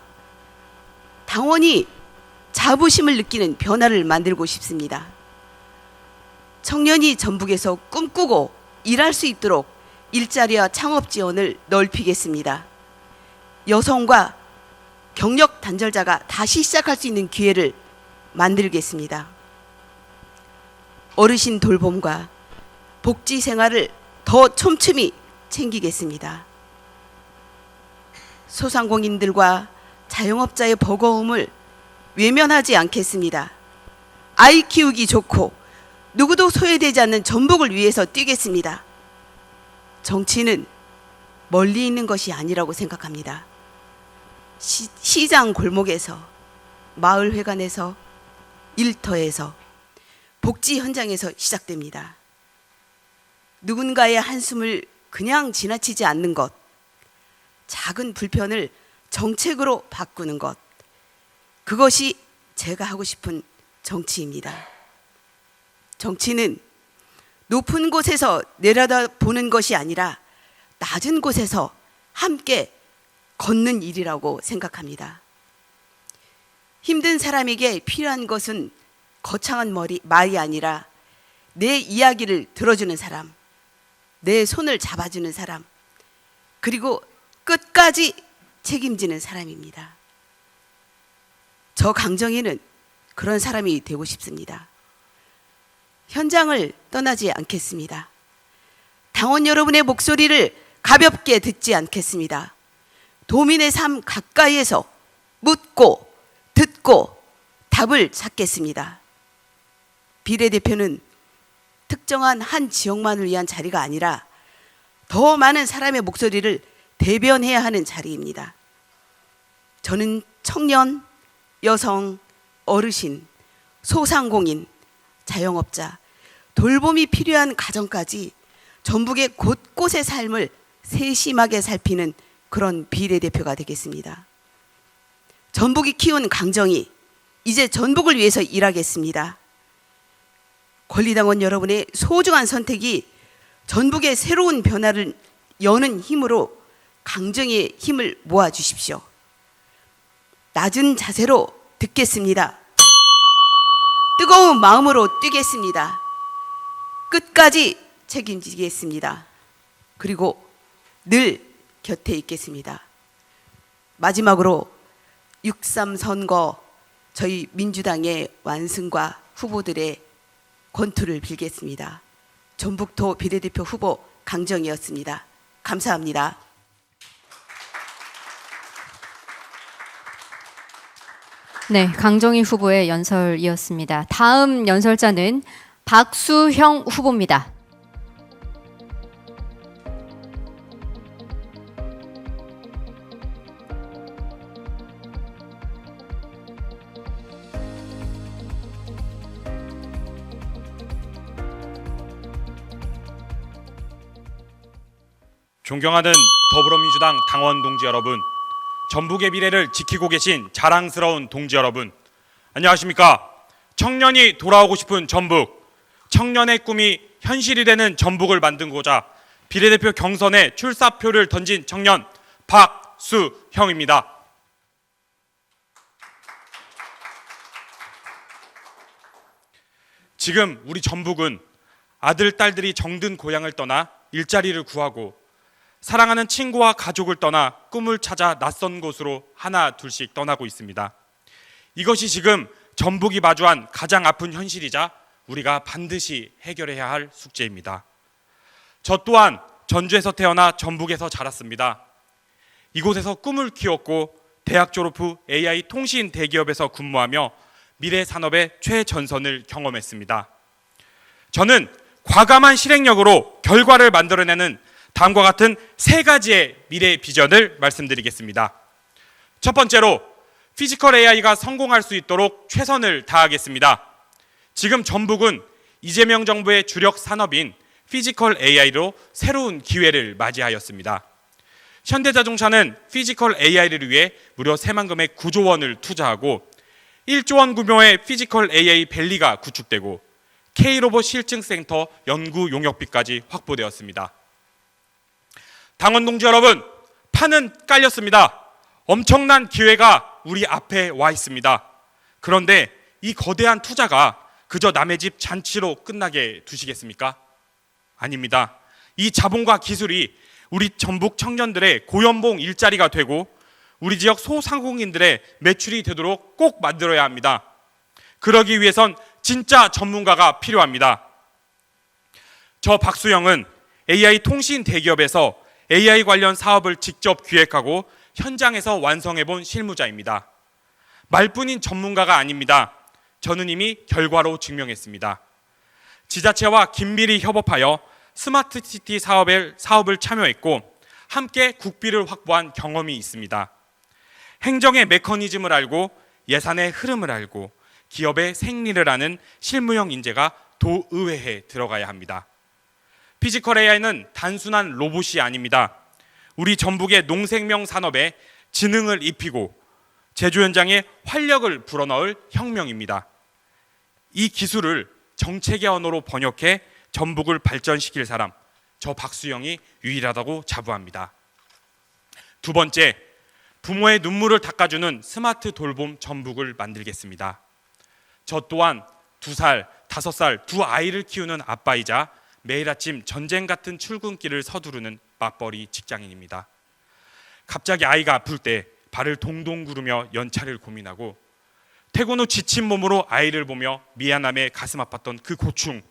당원이 자부심을 느끼는 변화를 만들고 싶습니다. 청년이 전북에서 꿈꾸고 일할 수 있도록 일자리와 창업 지원을 넓히겠습니다. 여성과 경력 단절자가 다시 시작할 수 있는 기회를 만들겠습니다. 어르신 돌봄과 복지 생활을 더 촘촘히 챙기겠습니다. 소상공인들과 자영업자의 버거움을 외면하지 않겠습니다. 아이 키우기 좋고 누구도 소외되지 않는 전북을 위해서 뛰겠습니다. 정치는 멀리 있는 것이 아니라고 생각합니다. 시장 골목에서, 마을 회관에서, 일터에서, 복지 현장에서 시작됩니다. 누군가의 한숨을 그냥 지나치지 않는 것, 작은 불편을 정책으로 바꾸는 것, 그것이 제가 하고 싶은 정치입니다. 정치는 높은 곳에서 내려다보는 것이 아니라 낮은 곳에서 함께 걷는 일이라고 생각합니다. 힘든 사람에게 필요한 것은 거창한 말이 아니라 내 이야기를 들어주는 사람, 내 손을 잡아주는 사람, 그리고 끝까지 책임지는 사람입니다. 저 강정희는 그런 사람이 되고 싶습니다. 현장을 떠나지 않겠습니다. 당원 여러분의 목소리를 가볍게 듣지 않겠습니다. 도민의 삶 가까이에서 묻고 듣고 답을 찾겠습니다. 비례대표는 특정한 한 지역만을 위한 자리가 아니라 더 많은 사람의 목소리를 대변해야 하는 자리입니다. 저는 청년, 여성, 어르신, 소상공인, 자영업자, 돌봄이 필요한 가정까지 전북의 곳곳의 삶을 세심하게 살피는 그런 비례대표가 되겠습니다. 전북이 키운 강정희, 이제 전북을 위해서 일하겠습니다. 권리당원 여러분의 소중한 선택이 전북의 새로운 변화를 여는 힘으로 강정희의 힘을 모아주십시오. 낮은 자세로 듣겠습니다. 뜨거운 마음으로 뛰겠습니다. 끝까지 책임지겠습니다. 그리고 늘 곁에 있겠습니다. 마지막으로 6.3 선거 저희 민주당의 완승과 후보들의 권투를 빌겠습니다. 전북도 비례대표 후보 강정희였습니다. 감사합니다. 네, 강정희 후보의 연설이었습니다. 다음 연설자는 박수형 후보입니다. 존경하는 더불어민주당 당원 동지 여러분, 전북의 미래를 지키고 계신 자랑스러운 동지 여러분, 안녕하십니까. 청년이 돌아오고 싶은 전북, 청년의 꿈이 현실이 되는 전북을 만들고자 비례대표 경선에 출사표를 던진 청년 박수형입니다. 지금 우리 전북은 아들, 딸들이 정든 고향을 떠나 일자리를 구하고 사랑하는 친구와 가족을 떠나 꿈을 찾아 낯선 곳으로 하나 둘씩 떠나고 있습니다. 이것이 지금 전북이 마주한 가장 아픈 현실이자 우리가 반드시 해결해야 할 숙제입니다. 저 또한 전주에서 태어나 전북에서 자랐습니다. 이곳에서 꿈을 키웠고 대학 졸업 후 AI 통신 대기업에서 근무하며 미래 산업의 최전선을 경험했습니다. 저는 과감한 실행력으로 결과를 만들어내는 다음과 같은 세 가지의 미래 비전을 말씀드리겠습니다. 첫 번째로 피지컬 AI가 성공할 수 있도록 최선을 다하겠습니다. 지금 전북은 이재명 정부의 주력 산업인 피지컬 AI로 새로운 기회를 맞이하였습니다. 현대자동차는 피지컬 AI를 위해 무려 새만금의 9조 원을 투자하고 1조 원 규모의 피지컬 AI 밸리가 구축되고 K로봇 실증센터 연구 용역비까지 확보되었습니다. 당원 동지 여러분, 판은 깔렸습니다. 엄청난 기회가 우리 앞에 와 있습니다. 그런데 이 거대한 투자가 그저 남의 집 잔치로 끝나게 두시겠습니까? 아닙니다. 이 자본과 기술이 우리 전북 청년들의 고연봉 일자리가 되고 우리 지역 소상공인들의 매출이 되도록 꼭 만들어야 합니다. 그러기 위해선 진짜 전문가가 필요합니다. 저 박수형은 AI 통신 대기업에서 AI 관련 사업을 직접 기획하고 현장에서 완성해본 실무자입니다. 말뿐인 전문가가 아닙니다. 저는 이미 결과로 증명했습니다. 지자체와 긴밀히 협업하여 스마트시티 사업을 참여했고 함께 국비를 확보한 경험이 있습니다. 행정의 메커니즘을 알고 예산의 흐름을 알고 기업의 생리를 아는 실무형 인재가 도의회에 들어가야 합니다. 피지컬 AI는 단순한 로봇이 아닙니다. 우리 전북의 농생명 산업에 지능을 입히고 제조 현장에 활력을 불어넣을 혁명입니다. 이 기술을 정책의 언어로 번역해 전북을 발전시킬 사람, 저 박수형이 유일하다고 자부합니다. 두 번째, 부모의 눈물을 닦아주는 스마트 돌봄 전북을 만들겠습니다. 저 또한 2살, 5살 두 아이를 키우는 아빠이자 매일 아침 전쟁 같은 출근길을 서두르는 맞벌이 직장인입니다. 갑자기 아이가 아플 때 발을 동동 구르며 연차를 고민하고 퇴근 후 지친 몸으로 아이를 보며 미안함에 가슴 아팠던 그 고충,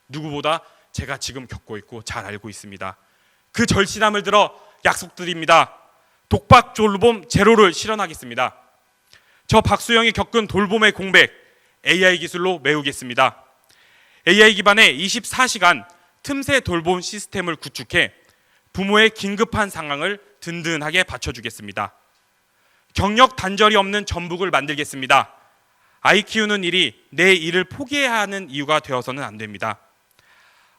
누구보다 제가 지금 겪고 있고 잘 알고 있습니다. 그 절실함을 들어 약속드립니다. 독박 돌봄 제로를 실현하겠습니다. 저 박수형이 겪은 돌봄의 공백, AI 기술로 메우겠습니다. AI 기반의 24시간 틈새 돌봄 시스템을 구축해 부모의 긴급한 상황을 든든하게 받쳐주겠습니다. 경력 단절이 없는 전북을 만들겠습니다. 아이 키우는 일이 내 일을 포기해야 하는 이유가 되어서는 안 됩니다.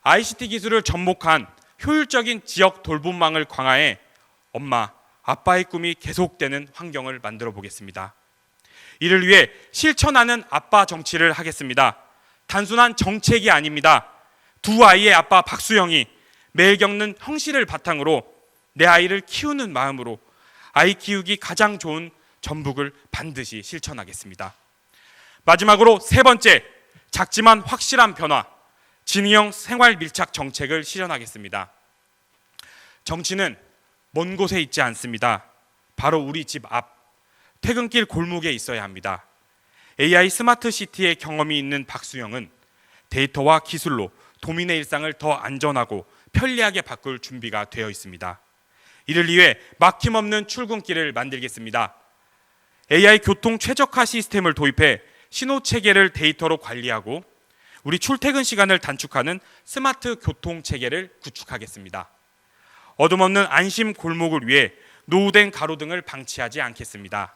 ICT 기술을 접목한 효율적인 지역 돌봄망을 강화해 엄마, 아빠의 꿈이 계속되는 환경을 만들어 보겠습니다. 이를 위해 실천하는 아빠 정치를 하겠습니다. 단순한 정책이 아닙니다. 두 아이의 아빠 박수형이 매일 겪는 형실을 바탕으로 내 아이를 키우는 마음으로 아이 키우기 가장 좋은 전북을 반드시 실천하겠습니다. 마지막으로 세 번째, 작지만 확실한 변화, 지능형 생활 밀착 정책을 실현하겠습니다. 정치는 먼 곳에 있지 않습니다. 바로 우리 집 앞, 퇴근길 골목에 있어야 합니다. AI 스마트 시티의 경험이 있는 박수형은 데이터와 기술로 도민의 일상을 더 안전하고 편리하게 바꿀 준비가 되어 있습니다. 이를 위해 막힘없는 출근길을 만들겠습니다. AI 교통 최적화 시스템을 도입해 신호 체계를 데이터로 관리하고 우리 출퇴근 시간을 단축하는 스마트 교통 체계를 구축하겠습니다. 어둠 없는 안심 골목을 위해 노후된 가로등을 방치하지 않겠습니다.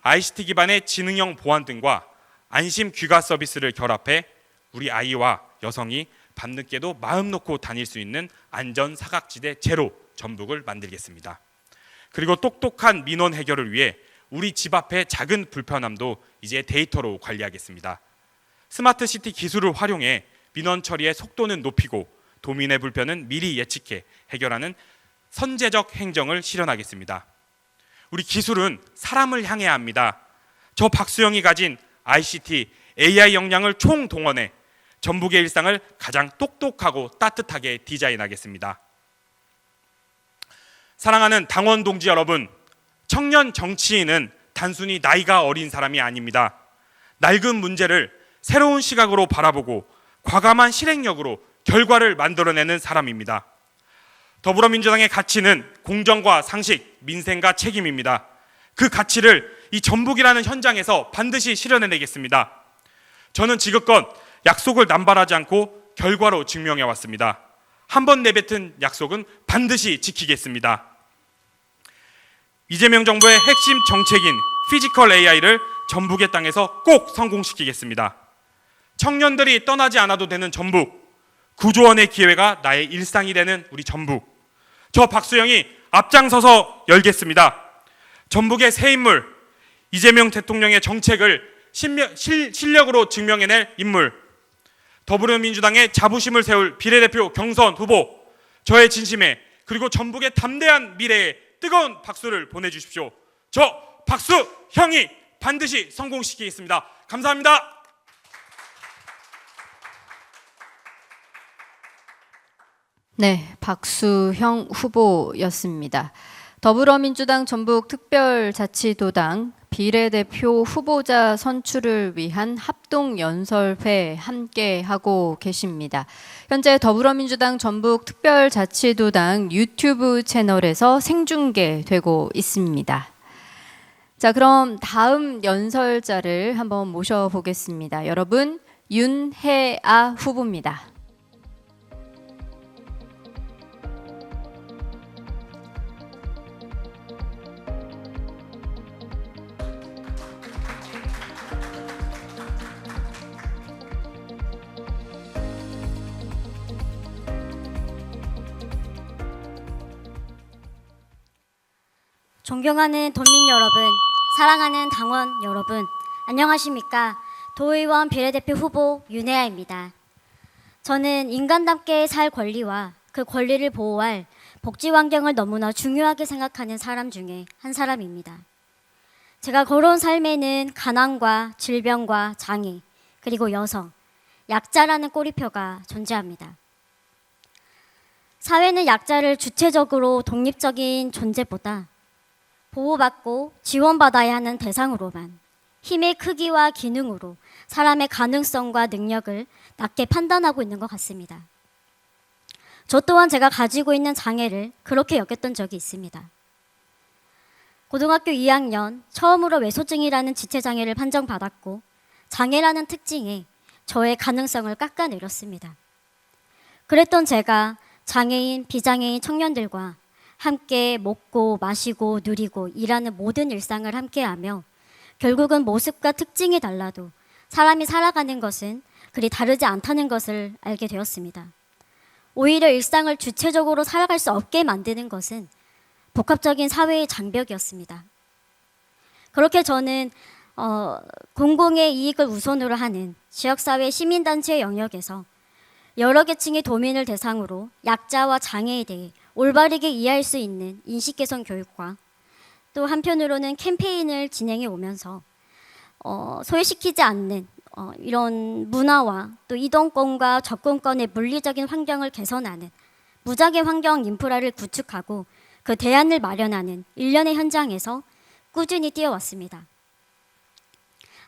ICT 기반의 지능형 보안등과 안심 귀가 서비스를 결합해 우리 아이와 여성이 밤늦게도 마음 놓고 다닐 수 있는 안전 사각지대 제로 전북을 만들겠습니다. 그리고 똑똑한 민원 해결을 위해 우리 집 앞의 작은 불편함도 이제 데이터로 관리하겠습니다. 스마트 시티 기술을 활용해 민원 처리의 속도는 높이고 도민의 불편은 미리 예측해 해결하는 선제적 행정을 실현하겠습니다. 우리 기술은 사람을 향해야 합니다. 저 박수영이 가진 ICT, AI 역량을 총동원해 전북의 일상을 가장 똑똑하고 따뜻하게 디자인하겠습니다. 사랑하는 당원 동지 여러분, 청년 정치인은 단순히 나이가 어린 사람이 아닙니다. 낡은 문제를 새로운 시각으로 바라보고 과감한 실행력으로 결과를 만들어내는 사람입니다. 더불어민주당의 가치는 공정과 상식, 민생과 책임입니다. 그 가치를 이 전북이라는 현장에서 반드시 실현해내겠습니다. 저는 지금껏 약속을 남발하지 않고 결과로 증명해 왔습니다. 한번 내뱉은 약속은 반드시 지키겠습니다. 이재명 정부의 핵심 정책인 피지컬 AI를 전북의 땅에서 꼭 성공시키겠습니다. 청년들이 떠나지 않아도 되는 전북, 구조원의 기회가 나의 일상이 되는 우리 전북. 저 박수영이 앞장서서 열겠습니다. 전북의 새 인물, 이재명 대통령의 정책을 실력으로 증명해낼 인물, 더불어민주당의 자부심을 세울 비례대표 경선 후보, 저의 진심에 그리고 전북의 담대한 미래에 뜨거운 박수를 보내주십시오. 저 박수형이 반드시 성공시키겠습니다. 감사합니다. 네, 박수형 후보였습니다. 더불어민주당 전북특별자치도당 비례대표 후보자 선출을 위한 합동연설회 함께 하고 계십니다. 현재 더불어민주당 전북특별자치도당 유튜브 채널에서 생중계되고 있습니다. 자, 그럼 다음 연설자를 한번 모셔보겠습니다. 여러분, 윤혜아 후보입니다. 존경하는 도민 여러분, 사랑하는 당원 여러분, 안녕하십니까? 도의원 비례대표 후보 윤혜아입니다. 저는 인간답게 살 권리와 그 권리를 보호할 복지 환경을 너무나 중요하게 생각하는 사람 중에 한 사람입니다. 제가 걸어온 삶에는 가난과 질병과 장애, 그리고 여성, 약자라는 꼬리표가 존재합니다. 사회는 약자를 주체적으로 독립적인 존재보다 보호받고 지원받아야 하는 대상으로만 힘의 크기와 기능으로 사람의 가능성과 능력을 낮게 판단하고 있는 것 같습니다. 저 또한 제가 가지고 있는 장애를 그렇게 여겼던 적이 있습니다. 고등학교 2학년 처음으로 외소증이라는 지체장애를 판정받았고 장애라는 특징에 저의 가능성을 깎아내렸습니다. 그랬던 제가 장애인, 비장애인 청년들과 함께 먹고 마시고 누리고 일하는 모든 일상을 함께하며 결국은 모습과 특징이 달라도 사람이 살아가는 것은 그리 다르지 않다는 것을 알게 되었습니다. 오히려 일상을 주체적으로 살아갈 수 없게 만드는 것은 복합적인 사회의 장벽이었습니다. 그렇게 저는 공공의 이익을 우선으로 하는 지역사회 시민단체의 영역에서 여러 계층의 도민을 대상으로 약자와 장애에 대해 올바르게 이해할 수 있는 인식 개선 교육과 또 한편으로는 캠페인을 진행해 오면서 소외시키지 않는 이런 문화와 또 이동권과 접근권의 물리적인 환경을 개선하는 무장애 환경 인프라를 구축하고 그 대안을 마련하는 일련의 현장에서 꾸준히 뛰어왔습니다.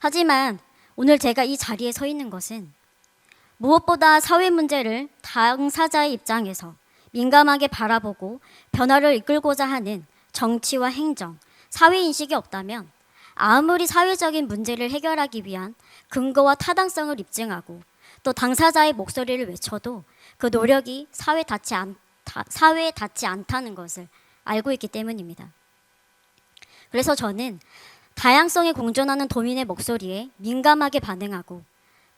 하지만 오늘 제가 이 자리에 서 있는 것은 무엇보다 사회 문제를 당사자의 입장에서 민감하게 바라보고 변화를 이끌고자 하는 정치와 행정, 사회인식이 없다면 아무리 사회적인 문제를 해결하기 위한 근거와 타당성을 입증하고 또 당사자의 목소리를 외쳐도 그 노력이 사회에 닿지 않다는 것을 알고 있기 때문입니다. 그래서 저는 다양성에 공존하는 도민의 목소리에 민감하게 반응하고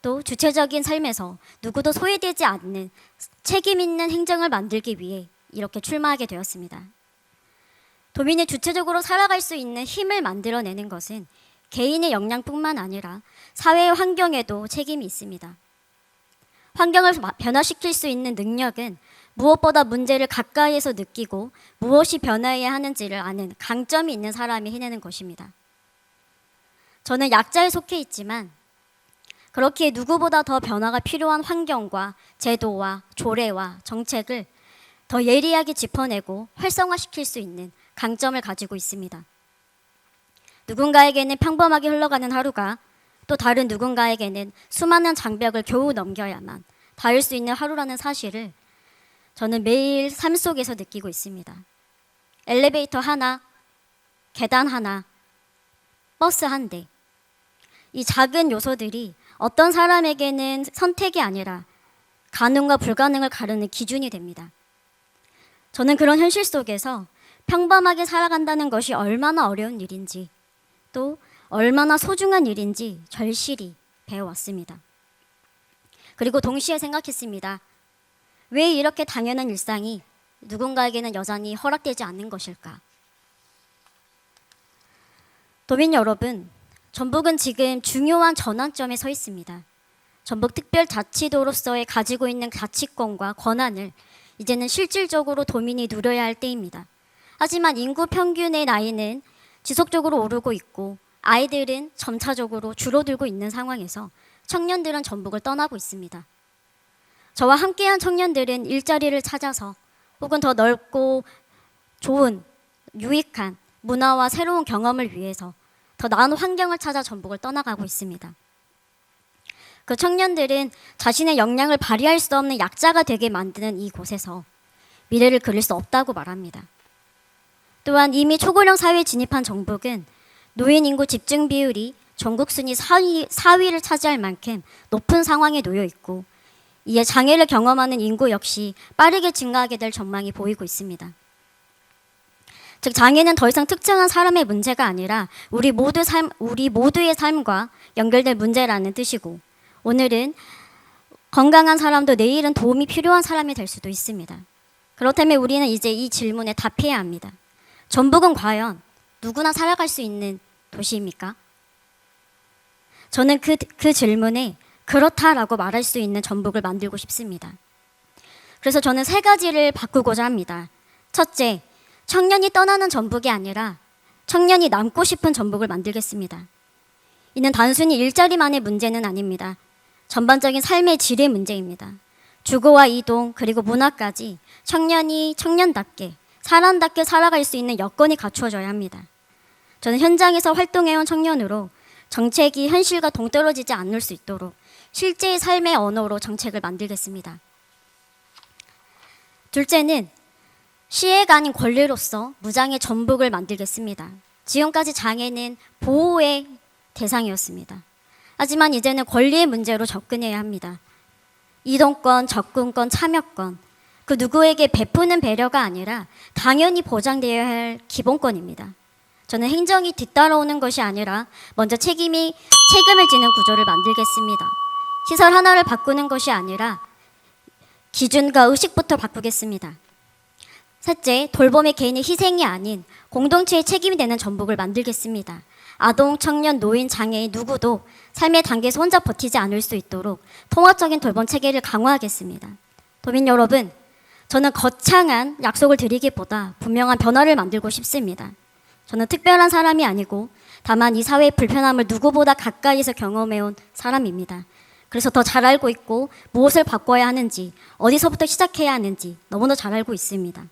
또 주체적인 삶에서 누구도 소외되지 않는 책임 있는 행정을 만들기 위해 이렇게 출마하게 되었습니다. 도민이 주체적으로 살아갈 수 있는 힘을 만들어내는 것은 개인의 역량뿐만 아니라 사회의 환경에도 책임이 있습니다. 환경을 변화시킬 수 있는 능력은 무엇보다 문제를 가까이에서 느끼고 무엇이 변화해야 하는지를 아는 강점이 있는 사람이 해내는 것입니다. 저는 약자에 속해 있지만 그렇기에 누구보다 더 변화가 필요한 환경과 제도와 조례와 정책을 더 예리하게 짚어내고 활성화시킬 수 있는 강점을 가지고 있습니다. 누군가에게는 평범하게 흘러가는 하루가 또 다른 누군가에게는 수많은 장벽을 겨우 넘겨야만 닿을 수 있는 하루라는 사실을 저는 매일 삶 속에서 느끼고 있습니다. 엘리베이터 하나, 계단 하나, 버스 한 대. 이 작은 요소들이 어떤 사람에게는 선택이 아니라 가능과 불가능을 가르는 기준이 됩니다. 저는 그런 현실 속에서 평범하게 살아간다는 것이 얼마나 어려운 일인지 또 얼마나 소중한 일인지 절실히 배워왔습니다. 그리고 동시에 생각했습니다. 왜 이렇게 당연한 일상이 누군가에게는 여전히 허락되지 않는 것일까? 도민 여러분, 전북은 지금 중요한 전환점에 서 있습니다. 전북특별자치도로서의 가지고 있는 가치권과 권한을 이제는 실질적으로 도민이 누려야 할 때입니다. 하지만 인구 평균의 나이는 지속적으로 오르고 있고 아이들은 점차적으로 줄어들고 있는 상황에서 청년들은 전북을 떠나고 있습니다. 저와 함께한 청년들은 일자리를 찾아서 혹은 더 넓고 좋은 유익한 문화와 새로운 경험을 위해서 더 나은 환경을 찾아 전북을 떠나가고 있습니다. 그 청년들은 자신의 역량을 발휘할 수 없는 약자가 되게 만드는 이곳에서 미래를 그릴 수 없다고 말합니다. 또한 이미 초고령 사회에 진입한 전북은 노인 인구 집중 비율이 전국 순위 4위를 차지할 만큼 높은 상황에 놓여 있고 이에 장애를 경험하는 인구 역시 빠르게 증가하게 될 전망이 보이고 있습니다. 즉 장애는 더 이상 특정한 사람의 문제가 아니라 우리 모두의 삶과 연결될 문제라는 뜻이고 오늘은 건강한 사람도 내일은 도움이 필요한 사람이 될 수도 있습니다. 그렇다면 우리는 이제 이 질문에 답해야 합니다. 전북은 과연 누구나 살아갈 수 있는 도시입니까? 저는 그 질문에 그렇다라고 말할 수 있는 전북을 만들고 싶습니다. 그래서 저는 3가지를 바꾸고자 합니다. 첫째, 청년이 떠나는 전북이 아니라 청년이 남고 싶은 전북을 만들겠습니다. 이는 단순히 일자리만의 문제는 아닙니다. 전반적인 삶의 질의 문제입니다. 주거와 이동 그리고 문화까지 청년이 청년답게 사람답게 살아갈 수 있는 여건이 갖추어져야 합니다. 저는 현장에서 활동해온 청년으로 정책이 현실과 동떨어지지 않을 수 있도록 실제의 삶의 언어로 정책을 만들겠습니다. 둘째는 시혜가 아닌 권리로서 무장의 전북을 만들겠습니다. 지금까지 장애는 보호의 대상이었습니다. 하지만 이제는 권리의 문제로 접근해야 합니다. 이동권, 접근권, 참여권, 그 누구에게 베푸는 배려가 아니라 당연히 보장되어야 할 기본권입니다. 저는 행정이 뒤따라오는 것이 아니라 먼저 책임을 지는 구조를 만들겠습니다. 시설 하나를 바꾸는 것이 아니라 기준과 의식부터 바꾸겠습니다. 셋째, 돌봄의 개인의 희생이 아닌 공동체의 책임이 되는 전북을 만들겠습니다. 아동, 청년, 노인, 장애인 누구도 삶의 단계에서 혼자 버티지 않을 수 있도록 통합적인 돌봄 체계를 강화하겠습니다. 도민 여러분, 저는 거창한 약속을 드리기보다 분명한 변화를 만들고 싶습니다. 저는 특별한 사람이 아니고 다만 이 사회의 불편함을 누구보다 가까이서 경험해온 사람입니다. 그래서 더 잘 알고 있고 무엇을 바꿔야 하는지 어디서부터 시작해야 하는지 너무나 잘 알고 있습니다.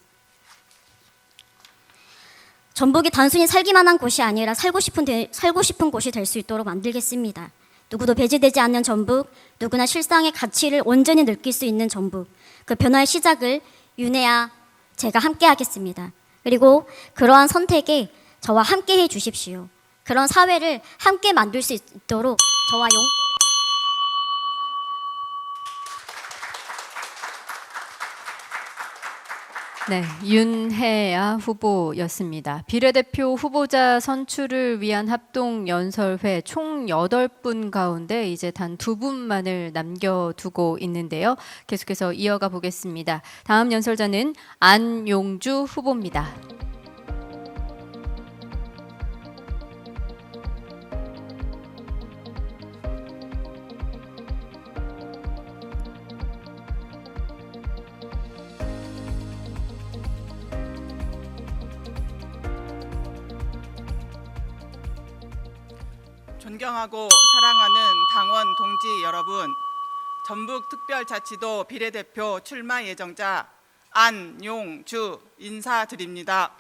전북이 단순히 살기만 한 곳이 아니라 살고 싶은 곳이 될 수 있도록 만들겠습니다. 누구도 배제되지 않는 전북, 누구나 실상의 가치를 온전히 느낄 수 있는 전북, 그 변화의 시작을 윤혜와 제가 함께 하겠습니다. 그리고 그러한 선택에 저와 함께 해 주십시오. 그런 사회를 함께 만들 수 있도록 저와 네, 윤혜아 후보였습니다. 비례대표 후보자 선출을 위한 합동연설회 총 8분 가운데 이제 단 2분만을 남겨두고 있는데요. 계속해서 이어가 보겠습니다. 다음 연설자는 안용주 후보입니다. 존경하고 사랑하는 당원 동지 여러분, 전북특별자치도 비례대표 출마 예정자 안용주 인사드립니다.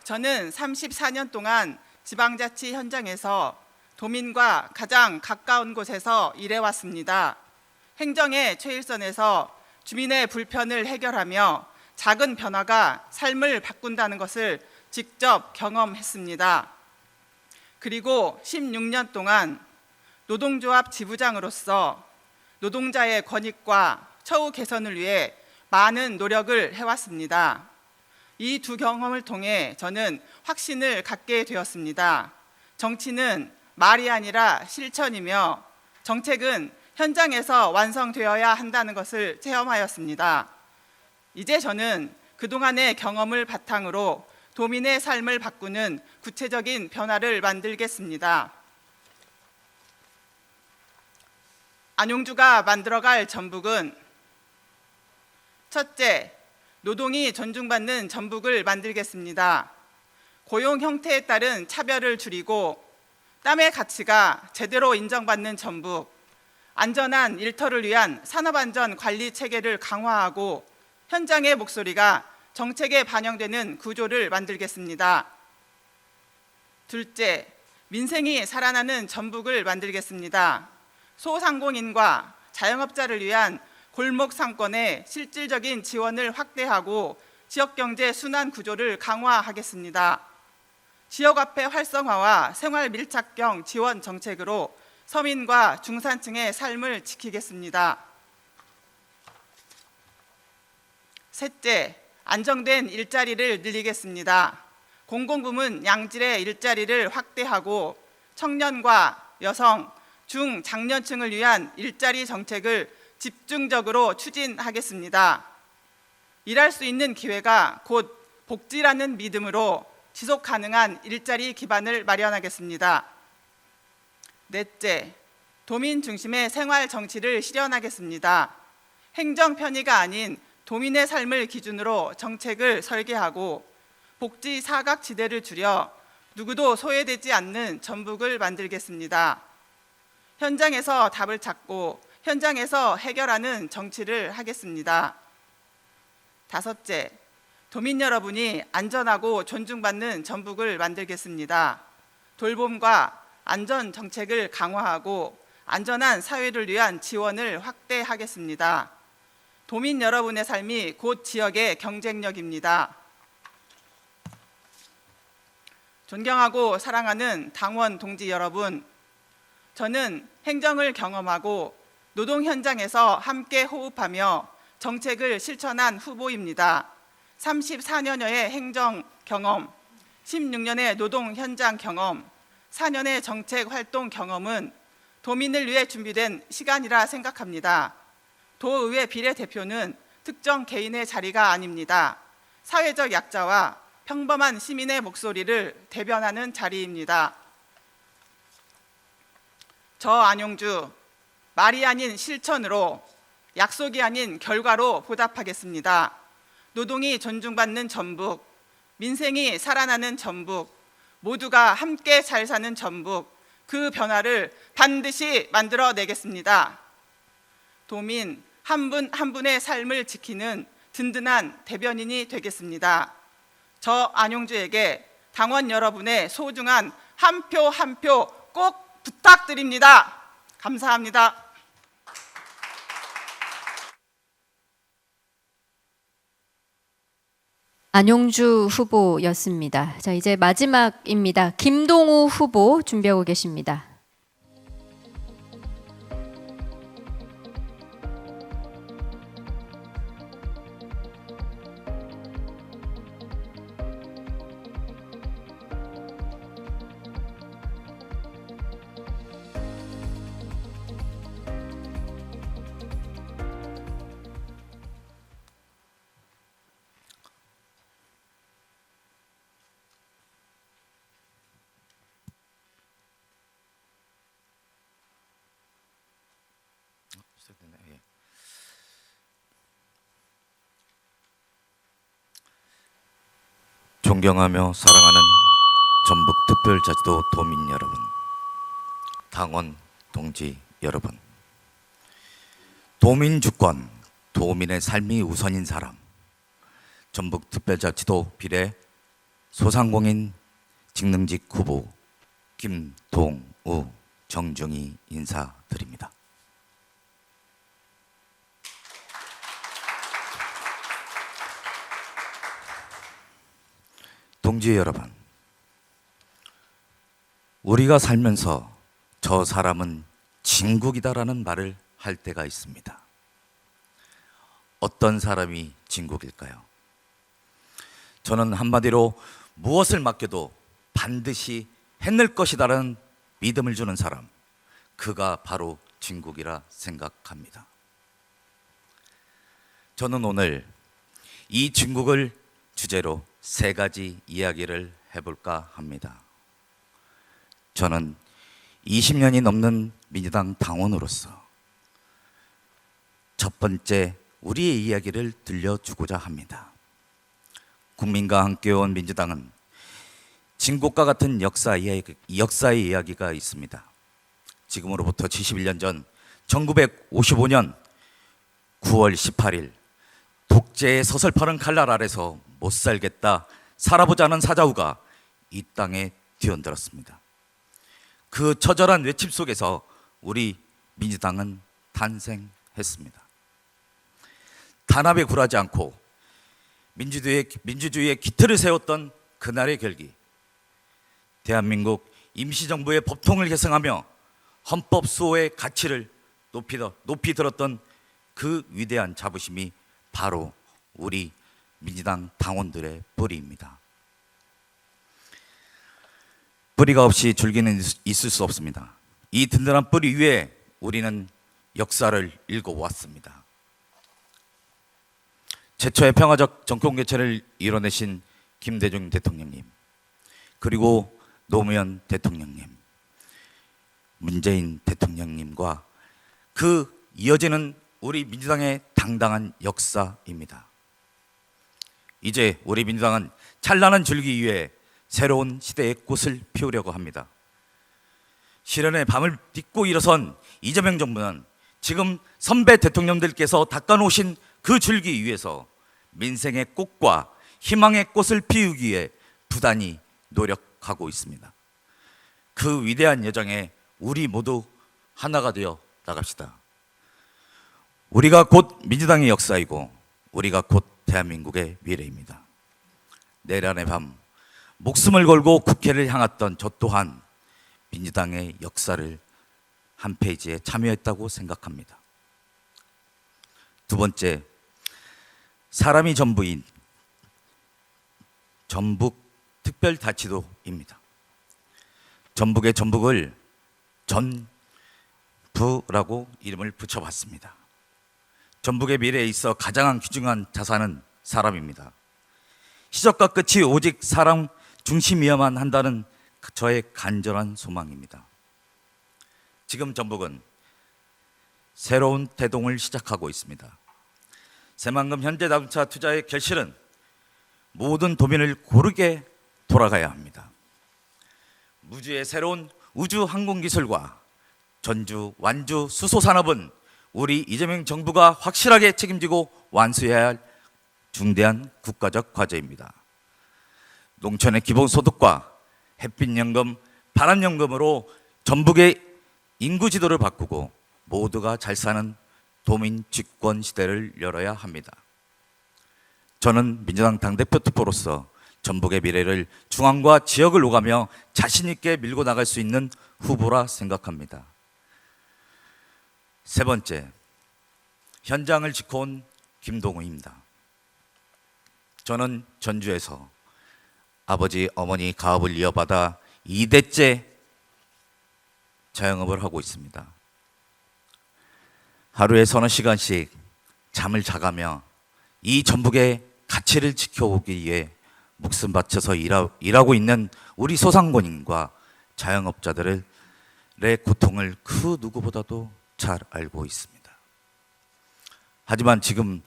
저는 34년 동안 지방자치 현장에서 도민과 가장 가까운 곳에서 일해왔습니다. 행정의 최일선에서 주민의 불편을 해결하며 작은 변화가 삶을 바꾼다는 것을 직접 경험했습니다. 그리고 16년 동안 노동조합 지부장으로서 노동자의 권익과 처우 개선을 위해 많은 노력을 해왔습니다. 이 두 경험을 통해 저는 확신을 갖게 되었습니다. 정치는 말이 아니라 실천이며 정책은 현장에서 완성되어야 한다는 것을 체험하였습니다. 이제 저는 그동안의 경험을 바탕으로 도민의 삶을 바꾸는 구체적인 변화를 만들겠습니다. 안용주가 만들어갈 전북은 첫째, 노동이 존중받는 전북을 만들겠습니다. 고용 형태에 따른 차별을 줄이고 땀의 가치가 제대로 인정받는 전북, 안전한 일터를 위한 산업안전 관리 체계를 강화하고 현장의 목소리가 정책에 반영되는 구조를 만들겠습니다. 둘째, 민생이 살아나는 전북을 만들겠습니다. 소상공인과 자영업자를 위한 골목 상권의 실질적인 지원을 확대하고 지역경제 순환 구조를 강화하겠습니다. 지역화폐 활성화와 생활 밀착형 지원 정책으로 서민과 중산층의 삶을 지키겠습니다. 셋째, 안정된 일자리를 늘리겠습니다. 공공부문 양질의 일자리를 확대하고 청년과 여성, 중장년층을 위한 일자리 정책을 집중적으로 추진하겠습니다. 일할 수 있는 기회가 곧 복지라는 믿음으로 지속 가능한 일자리 기반을 마련하겠습니다. 넷째, 도민 중심의 생활 정치를 실현하겠습니다. 행정 편의가 아닌 도민의 삶을 기준으로 정책을 설계하고 복지 사각지대를 줄여 누구도 소외되지 않는 전북을 만들겠습니다. 현장에서 답을 찾고 현장에서 해결하는 정치를 하겠습니다. 다섯째, 도민 여러분이 안전하고 존중받는 전북을 만들겠습니다. 돌봄과 안전 정책을 강화하고 안전한 사회를 위한 지원을 확대하겠습니다. 도민 여러분의 삶이 곧 지역의 경쟁력입니다. 존경하고 사랑하는 당원 동지 여러분, 저는 행정을 경험하고 노동 현장에서 함께 호흡하며 정책을 실천한 후보입니다. 34년여의 행정 경험, 16년의 노동 현장 경험, 4년의 정책 활동 경험은 도민을 위해 준비된 시간이라 생각합니다. 도의회 비례대표는 특정 개인의 자리가 아닙니다. 사회적 약자와 평범한 시민의 목소리를 대변하는 자리입니다. 저 안용주, 말이 아닌 실천으로, 약속이 아닌 결과로 보답하겠습니다. 노동이 존중받는 전북, 민생이 살아나는 전북, 모두가 함께 잘 사는 전북, 그 변화를 반드시 만들어내겠습니다. 도민 한 분 한 분의 삶을 지키는 든든한 대변인이 되겠습니다. 저 안용주에게 당원 여러분의 소중한 한 표 한 표 꼭 부탁드립니다. 감사합니다. 안용주 후보였습니다. 자, 이제 마지막입니다. 김동우 후보 준비하고 계십니다. 시작되네. 존경하며 사랑하는 전북특별자치도 도민 여러분, 당원 동지 여러분, 도민 주권, 도민의 삶이 우선인 사람, 전북특별자치도 비례 소상공인 직능직 후보 김동우 정중히 인사드립니다. 동지 여러분, 우리가 살면서 저 사람은 진국이다라는 말을 할 때가 있습니다. 어떤 사람이 진국일까요? 저는 한마디로 무엇을 맡겨도 반드시 해낼 것이다라는 믿음을 주는 사람, 그가 바로 진국이라 생각합니다. 저는 오늘 이 진국을 주제로 세 가지 이야기를 해볼까 합니다. 저는 20년이 넘는 민주당 당원으로서 첫 번째 우리의 이야기를 들려주고자 합니다. 국민과 함께 온 민주당은 진국과 같은 역사의 이야기가 있습니다. 지금으로부터 71년 전 1955년 9월 18일 독재의 서슬퍼런 칼날 아래서 못 살겠다, 살아보자는 사자후가 이 땅에 뛰어들었습니다. 그 처절한 외침 속에서 우리 민주당은 탄생했습니다. 단합에 굴하지 않고 민주주의의 기틀을 세웠던 그날의 결기, 대한민국 임시정부의 법통을 계승하며 헌법 수호의 가치를 높이 들었던 그 위대한 자부심이 바로 우리 민주당 당원들의 뿌리입니다. 뿌리가 없이 줄기는 있을 수 없습니다. 이 든든한 뿌리 위에 우리는 역사를 읽어왔습니다. 최초의 평화적 정권 개최를 이뤄내신 김대중 대통령님, 그리고 노무현 대통령님, 문재인 대통령님과 그 이어지는 우리 민주당의 당당한 역사입니다. 이제 우리 민주당은 찬란한 줄기 위에 새로운 시대의 꽃을 피우려고 합니다. 실현의 밤을 딛고 일어선 이재명 정부는 지금 선배 대통령들께서 닦아놓으신 그 줄기 위에서 민생의 꽃과 희망의 꽃을 피우기 위해 부단히 노력하고 있습니다. 그 위대한 여정에 우리 모두 하나가 되어 나갑시다. 우리가 곧 민주당의 역사이고 우리가 곧 대한민국의 미래입니다. 내란의 밤 목숨을 걸고 국회를 향했던 저 또한 민주당의 역사를 한 페이지에 참여했다고 생각합니다. 두 번째, 사람이 전부인 전북특별자치도입니다. 전북의 전북을 전부라고 이름을 붙여봤습니다. 전북의 미래에 있어 가장 귀중한 자산은 사람입니다. 시작과 끝이 오직 사람 중심이어야만 한다는 저의 간절한 소망입니다. 지금 전북은 새로운 태동을 시작하고 있습니다. 새만금 현대자동차 투자의 결실은 모든 도민을 고르게 돌아가야 합니다. 무주의 새로운 우주 항공 기술과 전주, 완주 수소 산업은 우리 이재명 정부가 확실하게 책임지고 완수해야 할 중대한 국가적 과제입니다. 농촌의 기본소득과 햇빛연금, 바람연금으로 전북의 인구 지도를 바꾸고 모두가 잘 사는 도민 집권 시대를 열어야 합니다. 저는 민주당 당대표 투표로서 전북의 미래를 중앙과 지역을 오가며 자신 있게 밀고 나갈 수 있는 후보라 생각합니다. 세 번째, 현장을 지켜온 김동우입니다. 저는 전주에서 아버지, 어머니 가업을 이어받아 2대째 자영업을 하고 있습니다. 하루에 서너 시간씩 잠을 자가며 이 전북의 가치를 지켜오기 위해 목숨 바쳐서 일하고 있는 우리 소상공인과 자영업자들의 고통을 그 누구보다도 잘 알고 있습니다. 하지만 지금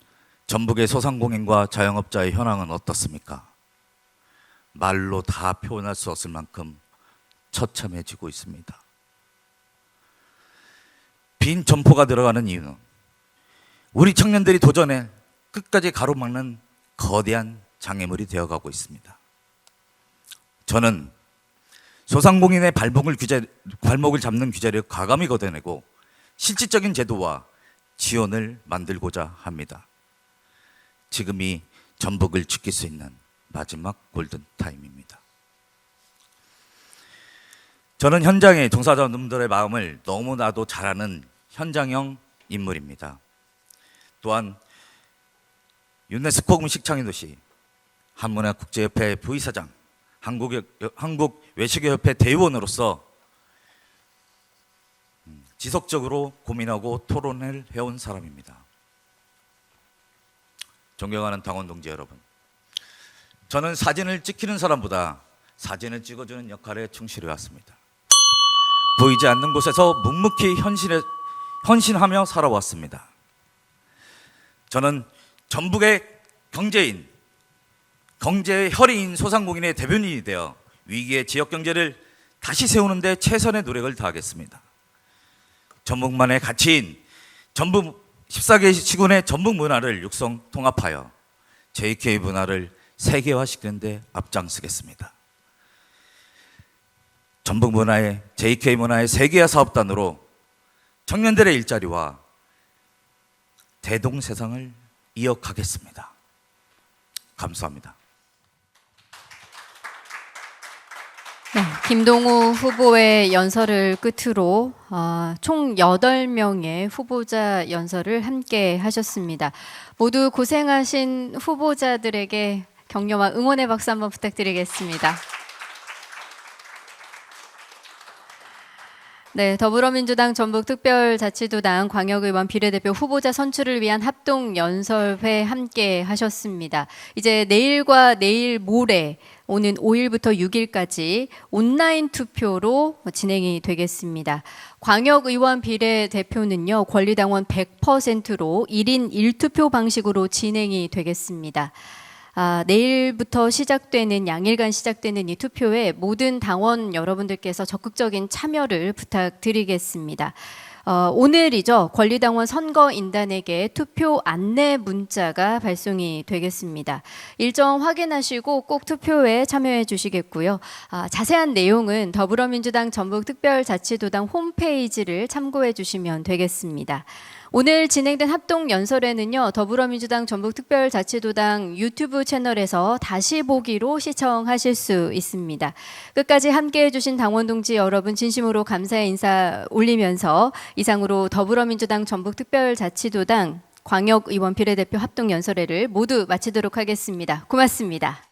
전북의 소상공인과 자영업자의 현황은 어떻습니까? 말로 다 표현할 수 없을 만큼 처참해지고 있습니다. 빈 점포가 들어가는 이유는 우리 청년들이 도전해 끝까지 가로막는 거대한 장애물이 되어가고 있습니다. 저는 소상공인의 발목을 잡는 규제를 과감히 걷어내고 실질적인 제도와 지원을 만들고자 합니다. 지금이 전북을 지킬 수 있는 마지막 골든타임입니다. 저는 현장의 종사자분들의 마음을 너무나도 잘 아는 현장형 인물입니다. 또한 유네스코 음식창의도시, 한문화국제협회 부의사장, 한국외식협회 대의원으로서 지속적으로 고민하고 토론을 해온 사람입니다. 존경하는 당원 동지 여러분, 저는 사진을 찍히는 사람보다 사진을 찍어주는 역할에 충실해 왔습니다. 보이지 않는 곳에서 묵묵히 헌신하며 살아왔습니다. 저는 전북의 경제인, 경제의 혈이인 소상공인의 대변인이 되어 위기의 지역 경제를 다시 세우는 데 최선의 노력을 다하겠습니다. 전북만의 가치인 전북 14개 시군의 전북 문화를 육성 통합하여 JK 문화를 세계화시키는 데 앞장서겠습니다. 전북 문화의 JK 문화의 세계화 사업단으로 청년들의 일자리와 대동세상을 이어가겠습니다. 감사합니다. 네, 김동우 후보의 연설을 끝으로 총 8명의 후보자 연설을 함께 하셨습니다. 모두 고생하신 후보자들에게 격려와 응원의 박수 한번 부탁드리겠습니다. 네, 더불어민주당 전북특별자치도당 광역의원 비례대표 후보자 선출을 위한 합동연설회 함께 하셨습니다. 이제 내일과 내일 모레 오는 5일부터 6일까지 온라인 투표로 진행이 되겠습니다. 광역의원 비례대표는요, 권리당원 100%로 1인 1투표 방식으로 진행이 되겠습니다. 내일부터 시작되는 양일간 시작되는 이 투표에 모든 당원 여러분들께서 적극적인 참여를 부탁드리겠습니다. 오늘이죠. 권리당원 선거인단에게 투표 안내 문자가 발송이 되겠습니다. 일정 확인하시고 꼭 투표에 참여해 주시겠고요. 자세한 내용은 더불어민주당 전북특별자치도당 홈페이지를 참고해 주시면 되겠습니다. 오늘 진행된 합동연설회는요, 더불어민주당 전북특별자치도당 유튜브 채널에서 다시 보기로 시청하실 수 있습니다. 끝까지 함께해 주신 당원 동지 여러분 진심으로 감사의 인사 올리면서 이상으로 더불어민주당 전북특별자치도당 광역의원 비례대표 합동연설회를 모두 마치도록 하겠습니다. 고맙습니다.